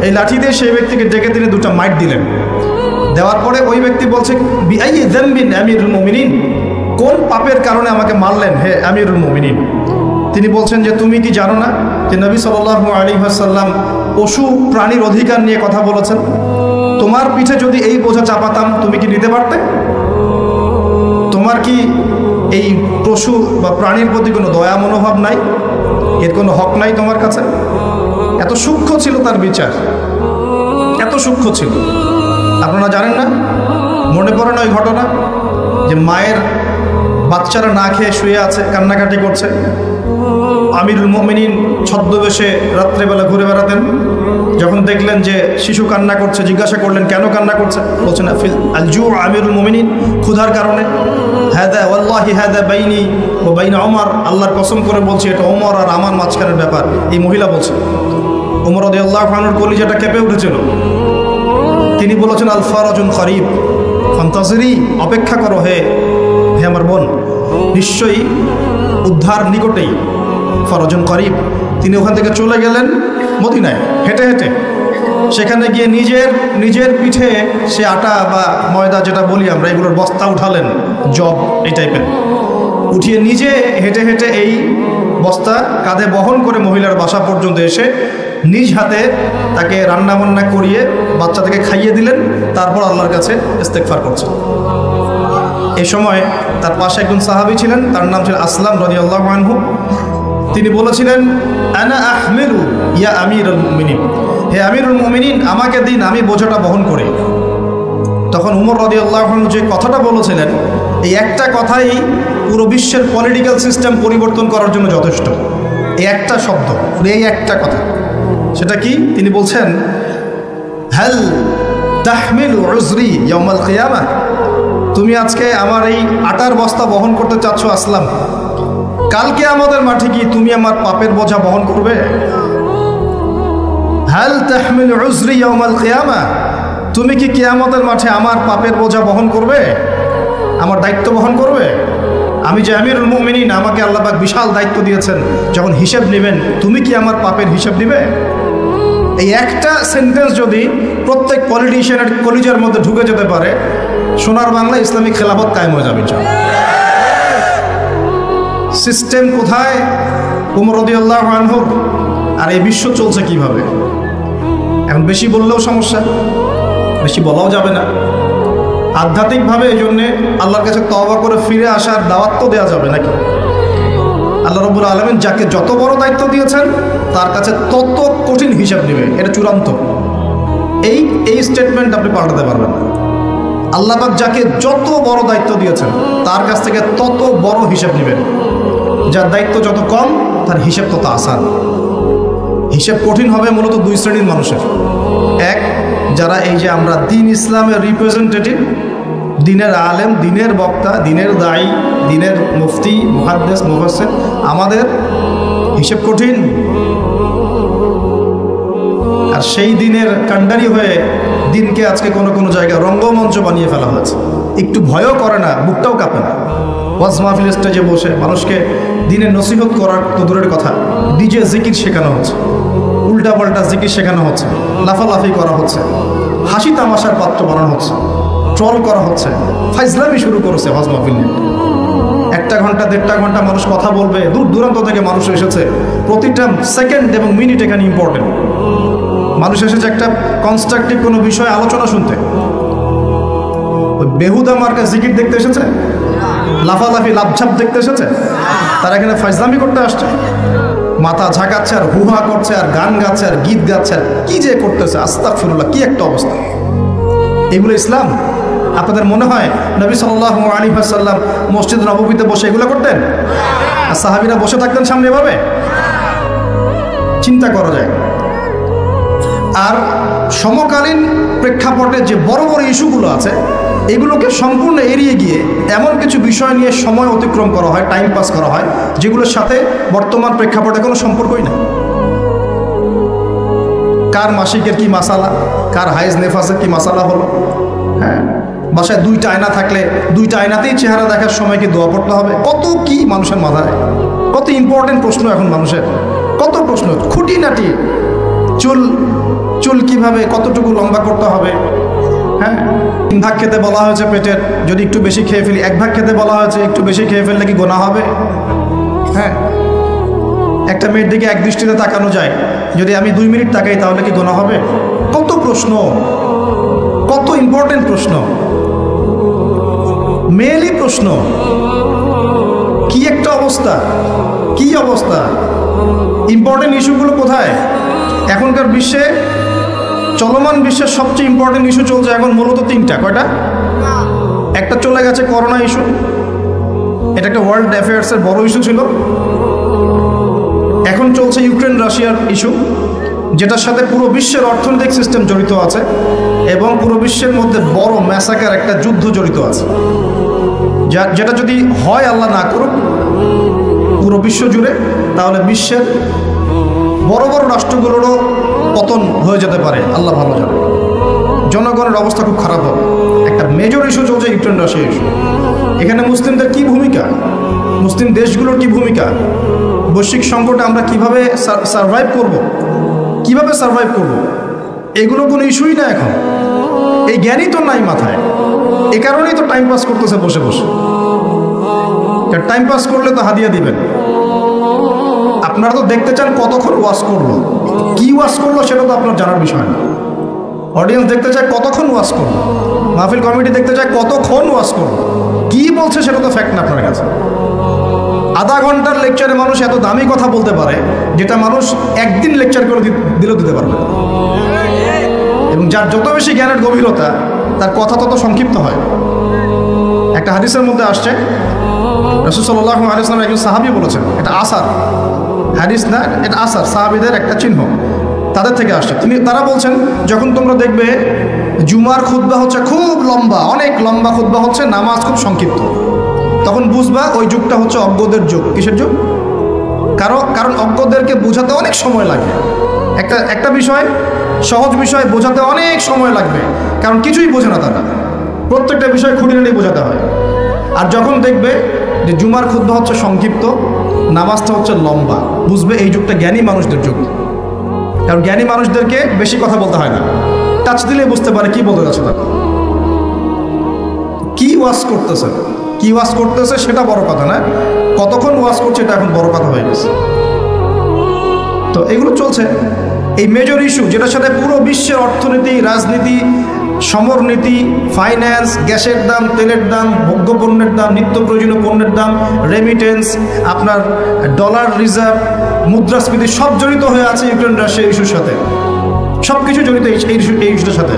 এই লাঠি দিয়ে সেই ব্যক্তিকে ডেকে তিনি দুটো মাইট দিলেন। দেওয়ার পরে ওই ব্যক্তি বলছে, বিআইয়ি যামবিন আমিরুল মুমিনিন, কোন পাপের কারণে আমাকে মারলেন হে আমিরুল মুমিনিন? তিনি বলছেন যে তুমি কি জানো না যে নবী সাল্লাল্লাহু আলাইহি ওয়াসাল্লাম পশু প্রাণীর অধিকার নিয়ে কথা বলেছেন? তোমার পিঠে যদি এই বোঝা চাপাতাম তুমি কি নিতে পারতে? তোমার কি এই পশু বা প্রাণীর প্রতি কোনো দয়া মনোভাব নাই? এর কোনো হক নাই তোমার কাছে? এত সূক্ষ্ম ছিল তার বিচার, এত সূক্ষ্ম ছিল। আপনারা জানেন না, মনে পড়ে না ওই ঘটনা যে মায়ের বাচ্চারা না খেয়ে শুয়ে আছে, কান্নাকাটি করছে। আমিরুল মুমিনিন ছদ্মবেশে রাত্রেবেলা ঘুরে বেড়াতেন। যখন দেখলেন যে শিশু কান্না করছে, জিজ্ঞাসা করলেন কেন কান্না করছে? বলছেন ফিল আল জু আমিরুল মুমিনিন, ক্ষুধার কারণে। হাদা ওয়াল্লাহি হাদা বাইনি ওয়া বাইনা ওমর, আল্লাহর কসম করে বলছি এটা ওমর আর আমার মাঝখানের ব্যাপার। এই মহিলা বলছে। ওমর রাদিয়াল্লাহু আনহুর কলিজাটা কেঁপে উঠেছিল। তিনি বলেছেন আল ফারাজুন করিব ফান্তাজিরি, অপেক্ষা করো হে আমার বোন, নিশ্চয়ই উদ্ধার নিকটেই। ফরজন করিব। তিনি ওখান থেকে চলে গেলেন মদিনায় হেঁটে হেঁটে। সেখানে গিয়ে নিজের পিঠে সে আটা বা ময়দা যেটা বলি আমরা, এগুলোর বস্তা উঠালেন, জব এই টাইপের, উঠিয়ে নিজে হেঁটে হেঁটে এই বস্তা কাঁধে বহন করে মহিলার বাসা পর্যন্ত এসে নিজ হাতে তাকে রান্না বান্না করিয়ে বাচ্চাটাকে খাইয়ে দিলেন। তারপর আল্লাহর কাছে ইস্তেগফার করছেন। এই সময় তার পাশে একজন সাহাবী ছিলেন, তার নাম ছিল আসলাম রাদিয়াল্লাহু আনহু। তিনি বলেছিলেন আনা আহমিলু ইয়া আমিরুল মুমিনিন, হে আমিরুল মুমিনিন আমাকে দিন, আমি বোঝাটা বহন করি। তখন উমর রাদিয়াল্লাহু আনহু যে কথাটা বলেছিলেন, এই একটা কথাই পুরো বিশ্বের পলিটিক্যাল সিস্টেম পরিবর্তন করার জন্য যথেষ্ট। এই একটা শব্দ, এই একটা কথা। সেটা কি? তিনি বলছেন হাল তাহমিলু উজরি ইয়াউমাল কিয়ামাহ, তুমি আজকে আমার এই আটার বস্তা বহন করতে চাচ্ছ আসলাম, কালকে আমাদের মাঠে কি তুমি আমার পাপের বোঝা বহন করবে? হাল তাহমিলু উজরি ইয়াউমাল কিয়ামাহ, তুমি কি কিয়ামতের মাঠে আমার পাপের বোঝা বহন করবে, আমার দায়িত্ব বহন করবে? আমি যে আমিরুল মুমিনিন, আমাকে আল্লাহ পাক বিশাল দায়িত্ব দিয়েছেন, যখন হিসেব নেবেন তুমি কি আমার পাপের হিসেব দিবে? এই একটা সেন্টেন্স যদি প্রত্যেক পলিটিশিয়ানের কলিজার মধ্যে ঢুকে যেতে পারে, সোনার বাংলা ইসলামিক খেলাফত কায়েম হয়ে যাবে। সিস্টেম কোথায়? উমর রাদিয়াল্লাহু আনহুর। আর এই বিশ্ব চলছে কিভাবে? এখন বেশি বললেও সমস্যা, বেশি বলাও যাবে না। আধ্যাত্মিকভাবে এই জন্যে আল্লাহর কাছে তওবা করে ফিরে আসার দাওয়াত তো দেওয়া যাবে নাকি? আল্লাহ রাব্বুল আলামিন যাকে যত বড় দায়িত্ব দিয়েছেন তার কাছে তত কঠিন হিসাব নেবে, এটা চূড়ান্ত। এই স্টেটমেন্ট আপনি পাল্টাতে পারবেন না। আল্লাহ পাক যাকে যত বড় দায়িত্ব দিয়েছেন তার কাছ থেকে তত বড় হিসাব নেবেন। যার দায়িত্ব যত কম তার হিসাব তত আসান। হিসাব কঠিন হবে মূলত দুই শ্রেণীর মানুষের। এক, যারা এই যে আমরা দ্বীন ইসলামের রিপ্রেজেন্টেটিভ, দিনের আলেম, দিনের বক্তা, দিনের দায়ী, দিনের মুফতি, মুহাদ্দিস, মুফাসসির, আমাদের হিসাব কঠিন। আর সেই দিনের কাণ্ডারি হয়ে দিনকে আজকে কোনো জায়গায় রঙ্গমঞ্চ বানিয়ে ফেলা হয়েছে। একটু ভয়ও করে না, বুকটাও কাঁপে না। ওয়াজ মাহফিল স্টেজে বসে মানুষকে দিনের নসিহত করার তো দূরের কথা, ডিজে জিকির শেখানো হচ্ছে, উল্টাপাল্টা জিকির শেখানো হচ্ছে, লাফালাফি করা হচ্ছে, হাসি তামাশার পাত্র বানানো হচ্ছে, ট্রল করা হচ্ছে, ফাইজলামি শুরু করেছে ওয়াজ মাহফিল নিয়ে। 1 ঘন্টা 1.5 ঘন্টা মানুষ কথা বলবে, দূর দূরান্ত থেকে মানুষ এসেছে। প্রতিটা সেকেন্ড এবং মিনিট এখানে ইম্পর্টেন্ট। মানুষ এসেছে একটা কনস্ট্রাকটিভ কোনো বিষয়ে আলোচনা শুনতে। ওই বেহুদা মার্কা জিকির দেখতে এসেছে, লাফালাফি লাভঝাপ দেখতে এসেছে। তারা এখানে ফাইজলামি করতে আসছে, মাথা ঝাঁকাচ্ছে আর হুহা করছে আর গান গাচ্ছে আর গীত গাচ্ছে আর কি যে করতেছে, আস্তাগফিরুল্লাহ, কি একটা অবস্থা। এগুলো ইসলাম? আপনাদের মনে হয় নবী সাল্লাল্লাহু আলাইহি ওয়াসাল্লাম মসজিদ নববীতে বসে এগুলো করতেন? আর সাহাবীরা বসে থাকতেন সামনে এভাবে? চিন্তা করা যায়। আর সমকালীন প্রেক্ষাপটে যে বড় বড় ইস্যুগুলো আছে এগুলোকে সম্পূর্ণ এড়িয়ে গিয়ে এমন কিছু বিষয় নিয়ে সময় অতিক্রম করা হয়, টাইম পাস করা হয়, যেগুলোর সাথে বর্তমান প্রেক্ষাপটে কোনো সম্পর্কই না। কার মাসিকের কি মাসালা, কার হাইজ নেফাসের কি মাসালা হলো, হ্যাঁ, বাসায় 2টা আয়না থাকলে 2টা আয়নাতেই চেহারা দেখার সময় কি দোয়া পড়তে হবে? কত কি মানুষের মাথায়, কত ইম্পর্টেন্ট প্রশ্ন এখন মানুষের, কত প্রশ্ন, খুঁটিনাটি। চুল কিভাবে কতটুকু লম্বা করতে হবে, হ্যাঁ 3 ভাগ খেতে বলা হয়েছে পেটের, যদি একটু বেশি খেয়ে ফেলি, 1 ভাগ খেতে বলা হয়েছে, একটু বেশি খেয়ে ফেললে কি গোনা হবে? হ্যাঁ, একটা মেয়ের দিকে এক দৃষ্টিতে তাকানো যায়, যদি আমি 2 মিনিট তাকাই তাহলে কি গোনা হবে? কত প্রশ্ন, কত ইম্পর্টেন্ট প্রশ্ন, মেয়েলি প্রশ্ন। কি একটা অবস্থা, কি অবস্থা! ইম্পর্টেন্ট ইস্যুগুলো কোথায়? এখনকার বিশ্বে, চলমান বিশ্বের সবচেয়ে ইম্পর্টেন্ট ইস্যু চলছে এখন মূলত 3টা। কয়টা? একটা চলে গেছে করোনা ইস্যু, এটা একটা ওয়ার্ল্ড অ্যাফেয়ার্সের বড় ইস্যু ছিল। এখন চলছে ইউক্রেন রাশিয়ার ইস্যু, যেটার সাথে পুরো বিশ্বের অর্থনৈতিক সিস্টেম জড়িত আছে এবং পুরো বিশ্বের মধ্যে বড় ম্যাসাকার একটা যুদ্ধ জড়িত আছে, যেটা যদি হয়, আল্লাহ না করুক, পুরো বিশ্ব জুড়ে, তাহলে বিশ্বের বড় বড় রাষ্ট্রগুলোরও পতন হয়ে যেতে পারে, আল্লাহ ভালো জানে। জনগণের অবস্থা খুব খারাপ হবে। একটা মেজর ইস্যু চলছে ইউক্রেন রাশিয়া ইস্যু। এখানে মুসলিমদের কি ভূমিকা, মুসলিম দেশগুলোর কি ভূমিকা, বৈশ্বিক সংকটে আমরা কিভাবে সার্ভাইভ করব, কিভাবে সার্ভাইভ করব, এগুলো কোনো ইস্যুই না এখন। এই জ্ঞানই তো নাই মাথায়, এ কারণেই তো টাইম পাস করতেছে বসে বসে। টাইম পাস করলে তো হাদিয়া দিবেন। আপনারা তো দেখতে চান কতক্ষণ ওয়াজ করলো, কি ওয়াজ করলো সেটা তো আপনার জানার বিষয় না। অডিয়েন্স দেখতে চায় কতক্ষণ ওয়াজ করলো, মাহফিল কমিটি দেখতে চায় কতক্ষণ ওয়াজ করলো, কি বলছে সেটা তো ফ্যাক্ট না আপনার কাছে। আধা ঘন্টার লেকচারে মানুষ এত দামি কথা বলতে পারে, যেটা মানুষ একদিন লেকচার করে দিলেও দিতে পারবে। এবং যার যত বেশি জ্ঞানের গভীরতা, তার কথা তত সংক্ষিপ্ত হয়। একটা হাদিসের মধ্যে আসছে, রাসূল সাল্লাল্লাহু আলাইহি ওয়াসাল্লাম একজন সাহাবী বলেছেন, এটা আসার হাদিস না, এটা আসার, সাহাবীদের একটা চিহ্ন, তাদের থেকে আসছে। তারা বলছেন, যখন তোমরা দেখবে জুমার খুতবা হচ্ছে খুব লম্বা, অনেক লম্বা খুতবা হচ্ছে, নামাজ খুব সংক্ষিপ্ত, তখন বুঝবা ওই যুগটা হচ্ছে অজ্ঞদের যুগ। কিসের যুগ? কারণ অজ্ঞদেরকে বোঝাতে অনেক সময় লাগবে। একটা বিষয়, সহজ বিষয় বোঝাতে অনেক সময় লাগবে, কারণ কিছুই বোঝে না তারা, প্রত্যেকটা বিষয় খুঁটিনাটি বোঝাতে হয়। আর যখন দেখবে যে জুমার খুতবা হচ্ছে সংক্ষিপ্ত, নামাজটা হচ্ছে লম্বা, বুঝবে এই যুগটা জ্ঞানী মানুষদের যুগ। কারণ জ্ঞানী মানুষদেরকে বেশি কথা বলতে হয় না, টাচ দিলে বুঝতে পারে কি বলতে যাচ্ছে তারা, কি ওয়াজ করতেছে, কি ওয়াজ করতেছে সেটা বড় কথা না, কতক্ষণ ওয়াজ করছে এটা এখন বড় কথা হয়ে গেছে। তো এগুলো চলছে, এই মেজর ইস্যু, যেটার সাথে পুরো বিশ্বের অর্থনীতি, রাজনীতি, সমরনীতি, ফাইন্যান্স, গ্যাসের দাম, তেলের দাম, ভোগ্য পণ্যের দাম, নিত্য প্রয়োজনীয় পণ্যের দাম, রেমিটেন্স, আপনার ডলার রিজার্ভ, মুদ্রাস্ফীতি, সব জড়িত হয়ে আছে ইউক্রেন রাশিয়া ইস্যুর সাথে। সব কিছু জড়িত এই ইস্যুটার সাথে,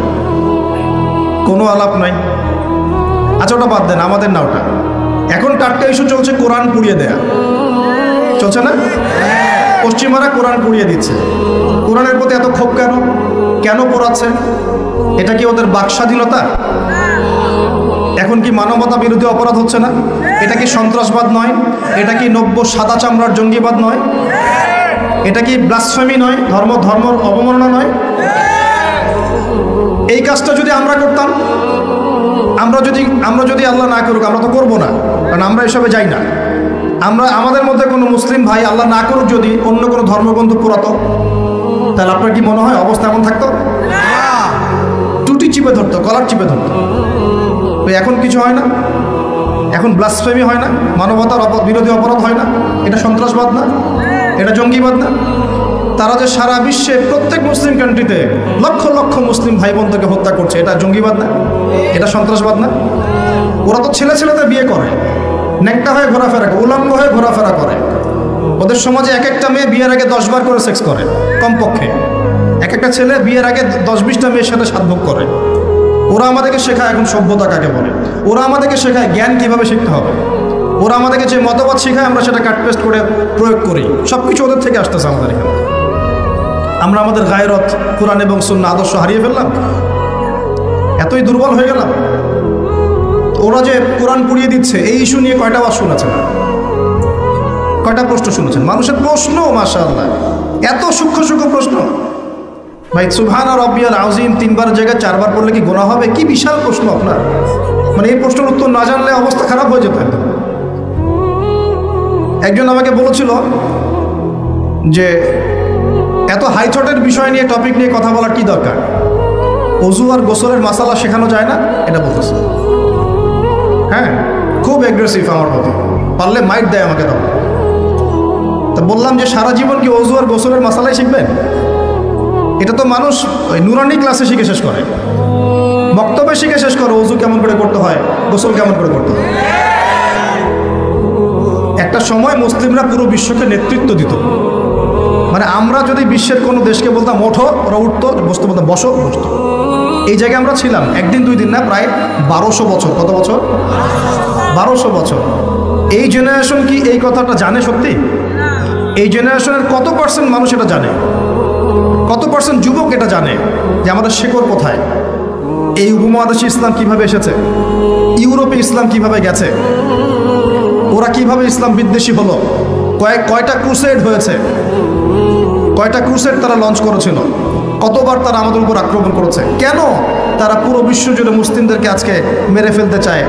কোনো আলাপ নাই। আচ্ছা, ওটা বাদ দেন, আমাদের না ওটা। এখন টাটকা ইস্যু চলছে কোরআন পুড়িয়ে দেয়া, চলছে না? পশ্চিমারা কোরআন পুড়িয়ে দিচ্ছে। কোরআনের প্রতি এত ক্ষোভ কেন? কেন পোড়াচ্ছে? এটা কি ওদের বাক স্বাধীনতা? এখন কি মানবতা বিরোধী অপরাধ হচ্ছে না? এটা কি সন্ত্রাসবাদ নয়? এটা কি নব্য সাদা চামড়ার জঙ্গিবাদ নয়? এটা কি ব্লাসফেমি নয়? ধর্মর অবমাননা নয়? এই কাজটা যদি আমরা করতাম, আমরা যদি আল্লাহ না করুক, আমরা তো করবো না, কারণ আমরা এসবে যাই না। আমাদের মধ্যে কোনো মুসলিম ভাই আল্লাহ না করুক যদি অন্য কোনো ধর্মগ্রন্থ পুরাতো, তাহলে আপনার কি মনে হয় অবস্থা এমন থাকতো? টুটি চিপে ধরতো, কলার চিপে ধরতো। এখন কিছু হয় না, এখন ব্লাসফেমি হয় না, মানবতার বিরোধী অপরাধ হয় না, এটা সন্ত্রাসবাদ না, এটা জঙ্গিবাদ না। তারা যে সারা বিশ্বে প্রত্যেক মুসলিম কান্ট্রিতে লক্ষ লক্ষ মুসলিম ভাই বোনদেরকে হত্যা করছে, এটা জঙ্গিবাদ না, এটা সন্ত্রাসবাদ না। ওরা তো ছেলেদের বিয়ে করে, নেকটা হয়ে ঘোরাফেরা করে, উলঙ্গ হয়ে ঘোরাফেরা করে। ওদের সমাজে এক একটা মেয়ে বিয়ের আগে 10 বার করে সেক্স করে, কমপক্ষে এক একটা ছেলে বিয়ের আগে 10-20টা মেয়ের সাথে সাধভোগ করে। ওরা আমাদেরকে শেখায় এখন সভ্যতা কাকে বলে, ওরা আমাদেরকে শেখায় জ্ঞান কিভাবে শিখতে হবে, ওরা আমাদেরকে যে মতবাদ শেখায় আমরা সেটা কাট পেস্ট করে প্রয়োগ করি। সব কিছু ওদের থেকে আসতেছে আমাদের এখানে। আমরা আমাদের গায়রত, কোরআন এবং সুন্নাহ আদর্শ হারিয়ে ফেললাম, এতই দুর্বল হয়ে গেলাম। ওরা যে কোরআন পুড়িয়ে দিচ্ছে, এই ইস্যু নিয়ে কয়টা ওয়াজ শুনেছেন? কয়টা প্রশ্ন শুনেছেন? মানুষের প্রশ্ন মাশাআল্লাহ, এত সূক্ষ্ম প্রশ্ন। ভাই সুবহান রাব্বিয়াল আযীম 3 বার জায়গায় 4 বার পড়লে কি গুনাহ হবে? কি বিশাল প্রশ্ন আপনার, মানে এই প্রশ্নের উত্তর না জানলে অবস্থা খারাপ হয়ে যেত। একজন আমাকে বলেছিল যে এত হাইথটের বিষয় নিয়ে, টপিক নিয়ে কথা বলার কি দরকার, ওযু আর গোসলের মাসালা শেখানো যায় না, এটা বলতেছে। হ্যাঁ, খুব অ্যাগ্রেসিভ আমার প্রতি, পারলে মাইট দেয় আমাকে। তখন তা বললাম যে সারা জীবন কি ওযু আর গোসলের মাসালাই শিখবেন? এটা তো মানুষ ওই নুরানি ক্লাসে শিখে শেষ করে, বক্তব্যে শিখে শেষ করে ওযু কেমন করে করতে হয়, গোসল কেমন করে করতে হয়। একটা সময় মুসলিমরা পুরো বিশ্বকে নেতৃত্ব দিত, মানে আমরা যদি বিশ্বের কোনো দেশকে বলতাম ওঠো, ওরা উঠতো, বসতে বলতাম বসো, বসতো। এই জায়গায় আমরা ছিলাম একদিন 2 দিন না, প্রায় 1200 বছর। কত বছর? 1200 বছর। এই জেনারেশন কি এই কথাটা জানে সত্যি? এই জেনারেশনের কত পার্সেন্ট মানুষ এটা জানে? কত পার্সেন্ট যুবক এটা জানে যে আমাদের শেকড় কোথায়? এই উপমহাদেশে ইসলাম কিভাবে এসেছে, ইউরোপে ইসলাম কিভাবে গেছে, ওরা কিভাবে ইসলাম বিদ্বেষী হলো, কয়টা ক্রুসেড হয়েছে, কয়টা ক্রুসেড তারা লঞ্চ করেছিল, কতবার তারা আমাদের উপর আক্রমণ করেছে, কেন তারা পুরো বিশ্ব জুড়ে মুসলিমদেরকে আজকে মেরে ফেলতে চায়,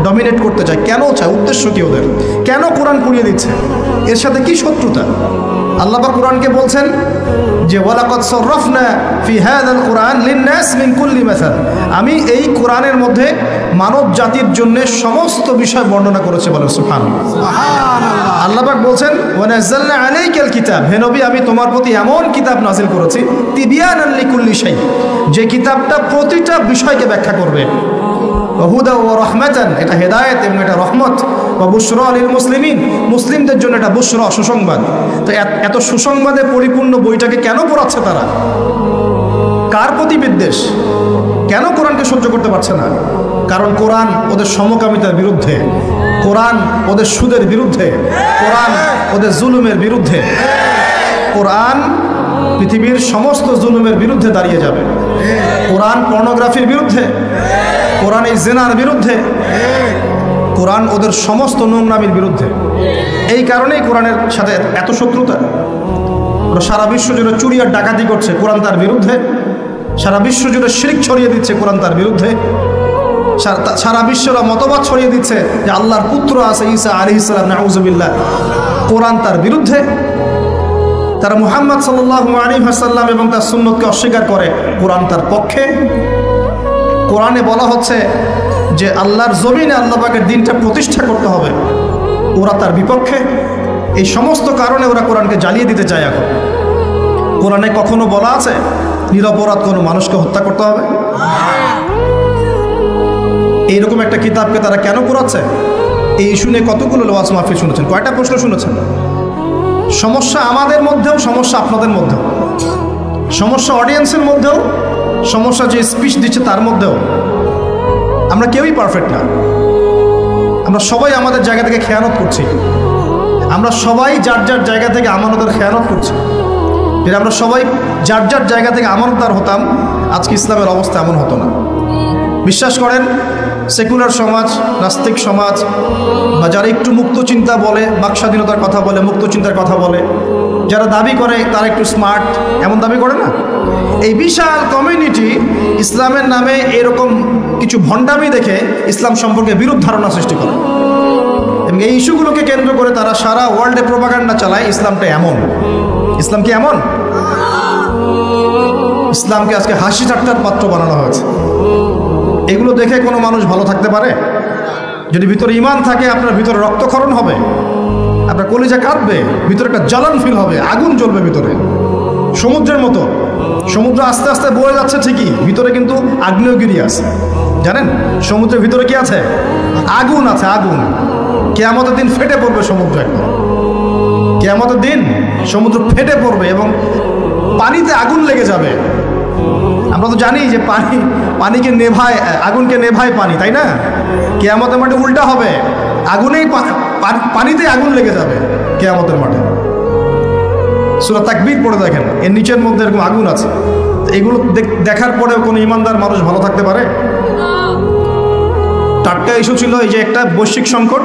ডমিনেট করতে চায়, কেন চায়, উদ্দেশ্য কি ওদের, কেন কোরআন পুড়িয়ে দিচ্ছে, এর সাথে কি শত্রুতা? আল্লাহ পাক কোরআনকে বলছেন যে ওয়ালাকাদ সাররাফনা ফি হাযাল কুরআন লিন-নাস মিন কুল্লি মাসাল, আমি এই কোরআনের মধ্যে মানব জাতির জন্য সমস্ত বিষয় বর্ণনা করেছি। বলেন সুবহানাল্লাহ। আল্লাহ পাক বলছেন ওয়া নাযালনা আলাইকাল কিতাব, হে নবী আমি তোমার প্রতি এমন কিতাব নাযিল করেছি তিবিয়ানান লিকুল্লি শাই, যে কিতাবটা প্রতিটা বিষয়কে ব্যাখ্যা করবে। ওয়া হুদা ওয়া রাহমাতান, এটা হেদায়েত এবং এটা রহমত। ওয়া বুশরা লিল মুসলিমিন, মুসলিমদের জন্য এটা বুশরা, সুসংবাদ। তো এত সুসংবাদে পরিপূর্ণ বইটাকে কেন পড়াচ্ছে তারা? কার প্রতি বিদ্বেষ? কেন কোরআনকে সহ্য করতে পারছে না? কারণ কোরআন ওদের সমকামিতার বিরুদ্ধে, কোরআন ওদের সুদের বিরুদ্ধে, কোরআন ওদের জুলুমের বিরুদ্ধে। কোরআন পৃথিবীর সমস্ত জুলুমের বিরুদ্ধে দাঁড়িয়ে যাবে। কোরআন পর্নোগ্রাফির বিরুদ্ধে, কোরআন এই জিনার বিরুদ্ধে, কোরআন ওদের সমস্ত নোংরামির বিরুদ্ধে। এই কারণেই কোরআনের সাথে এত শত্রুতা। ওরা সারা বিশ্ব জুড়ে চুরি আর ডাকাতি করছে, কোরআন তার বিরুদ্ধে। সারা বিশ্ব জুড়ে শিরক ছড়িয়ে দিচ্ছে, কোরআন তার বিরুদ্ধে। সারা বিশ্বরা মতবাদ ছড়িয়ে দিচ্ছে যে আল্লাহর পুত্র আছে ঈসা আলাইহিস সালাম, নাউযুবিল্লাহ, কোরআন তার বিরুদ্ধে। তারা মুহাম্মদ সাল্লাল্লাহু আলাইহি ওয়াসাল্লাম এবং তার সুন্নতকে অস্বীকার করে, কোরআন তার পক্ষে। কোরআনে বলা হচ্ছে যে আল্লাহর জমিনে আল্লাহ পাকের দিনটা প্রতিষ্ঠা করতে হবে, ওরা তার বিপক্ষে। এই সমস্ত কারণে ওরা কোরআনকে জ্বালিয়ে দিতে চায়। এখন কোরআনে কখনো বলা আছে নিরপরাধ কোনো মানুষকে হত্যা করতে হবে? এইরকম একটা কিতাবকে তারা কেন পড়াচ্ছে? এই ইস্যু নিয়ে কতগুলো ওয়াজ মাহফিল শুনেছেন, কয়টা প্রশ্ন শুনেছেন? সমস্যা আমাদের মধ্যেও, সমস্যা আপনাদের মধ্যেও, সমস্যা অডিয়েন্সের মধ্যেও, সমস্যা যে স্পিচ দিচ্ছে তার মধ্যেও। আমরা কেউই পারফেক্ট না, আমরা সবাই আমাদের জায়গা থেকে খেয়ানত করছি, আমরা সবাই যার যার জায়গা থেকে আমানতের খেয়ানত করছি। যদি আমরা সবাই যার যার জায়গা থেকে আমানতদার হতাম, আজকে ইসলামের অবস্থা এমন হতো না। বিশ্বাস করেন, সেকুলার সমাজ, নাস্তিক সমাজ, বা যারা একটু মুক্ত চিন্তা বলে, বাকস্বাধীনতার কথা বলে, মুক্ত চিন্তার কথা বলে, যারা দাবি করে তারা একটু স্মার্ট, এমন দাবি করে না, এই বিশাল কমিউনিটি ইসলামের নামে এরকম কিছু ভণ্ডামি দেখে ইসলাম সম্পর্কে বিরূপ ধারণা সৃষ্টি করে। এবং এই ইস্যুগুলোকে কেন্দ্র করে তারা সারা ওয়ার্ল্ডে প্রোপাগান্ডা চালায় ইসলামটা এমন। ইসলাম কি এমন? ইসলামকে আজকে হাসি ঠাট্টার পাত্র বানানো হয়েছে। এগুলো দেখে কোনো মানুষ ভালো থাকতে পারে? যদি ভিতরে ঈমান থাকে, আপনার ভিতরে রক্তক্ষরণ হবে, আপনার কলিজা কাঁদবে, ভিতরে একটা জ্বালান ফিল হবে, আগুন জ্বলবে ভিতরে, সমুদ্রের মতো। সমুদ্র আস্তে আস্তে বয়ে যাচ্ছে ঠিকই, ভিতরে কিন্তু আগ্নেয়গিরি আছে। জানেন সমুদ্রের ভিতরে কি আছে? আগুন আছে, আগুন। কিয়ামতের দিন ফেটে পড়বে সমুদ্র, একদম কিয়ামতের দিন সমুদ্র ফেটে পড়বে এবং পানিতে আগুন লেগে যাবে। আমরা তো জানি যে পানিকে নেভায়, আগুনকে নেভায় পানি, তাই না? কিয়ামতের মাঠে উল্টা হবে, আগুনেই পানিতে আগুন লেগে যাবে কিয়ামতের মাঠে। সূরা তাকবীর পড়ে দেখেন, এর নিচের মধ্যে এরকম আগুন আছে। এগুলো দেখার পরেও কোনো ইমানদার মানুষ ভালো থাকতে পারে? টাটকা ইস্যু ছিল এই যে একটা বৈশ্বিক সংকট,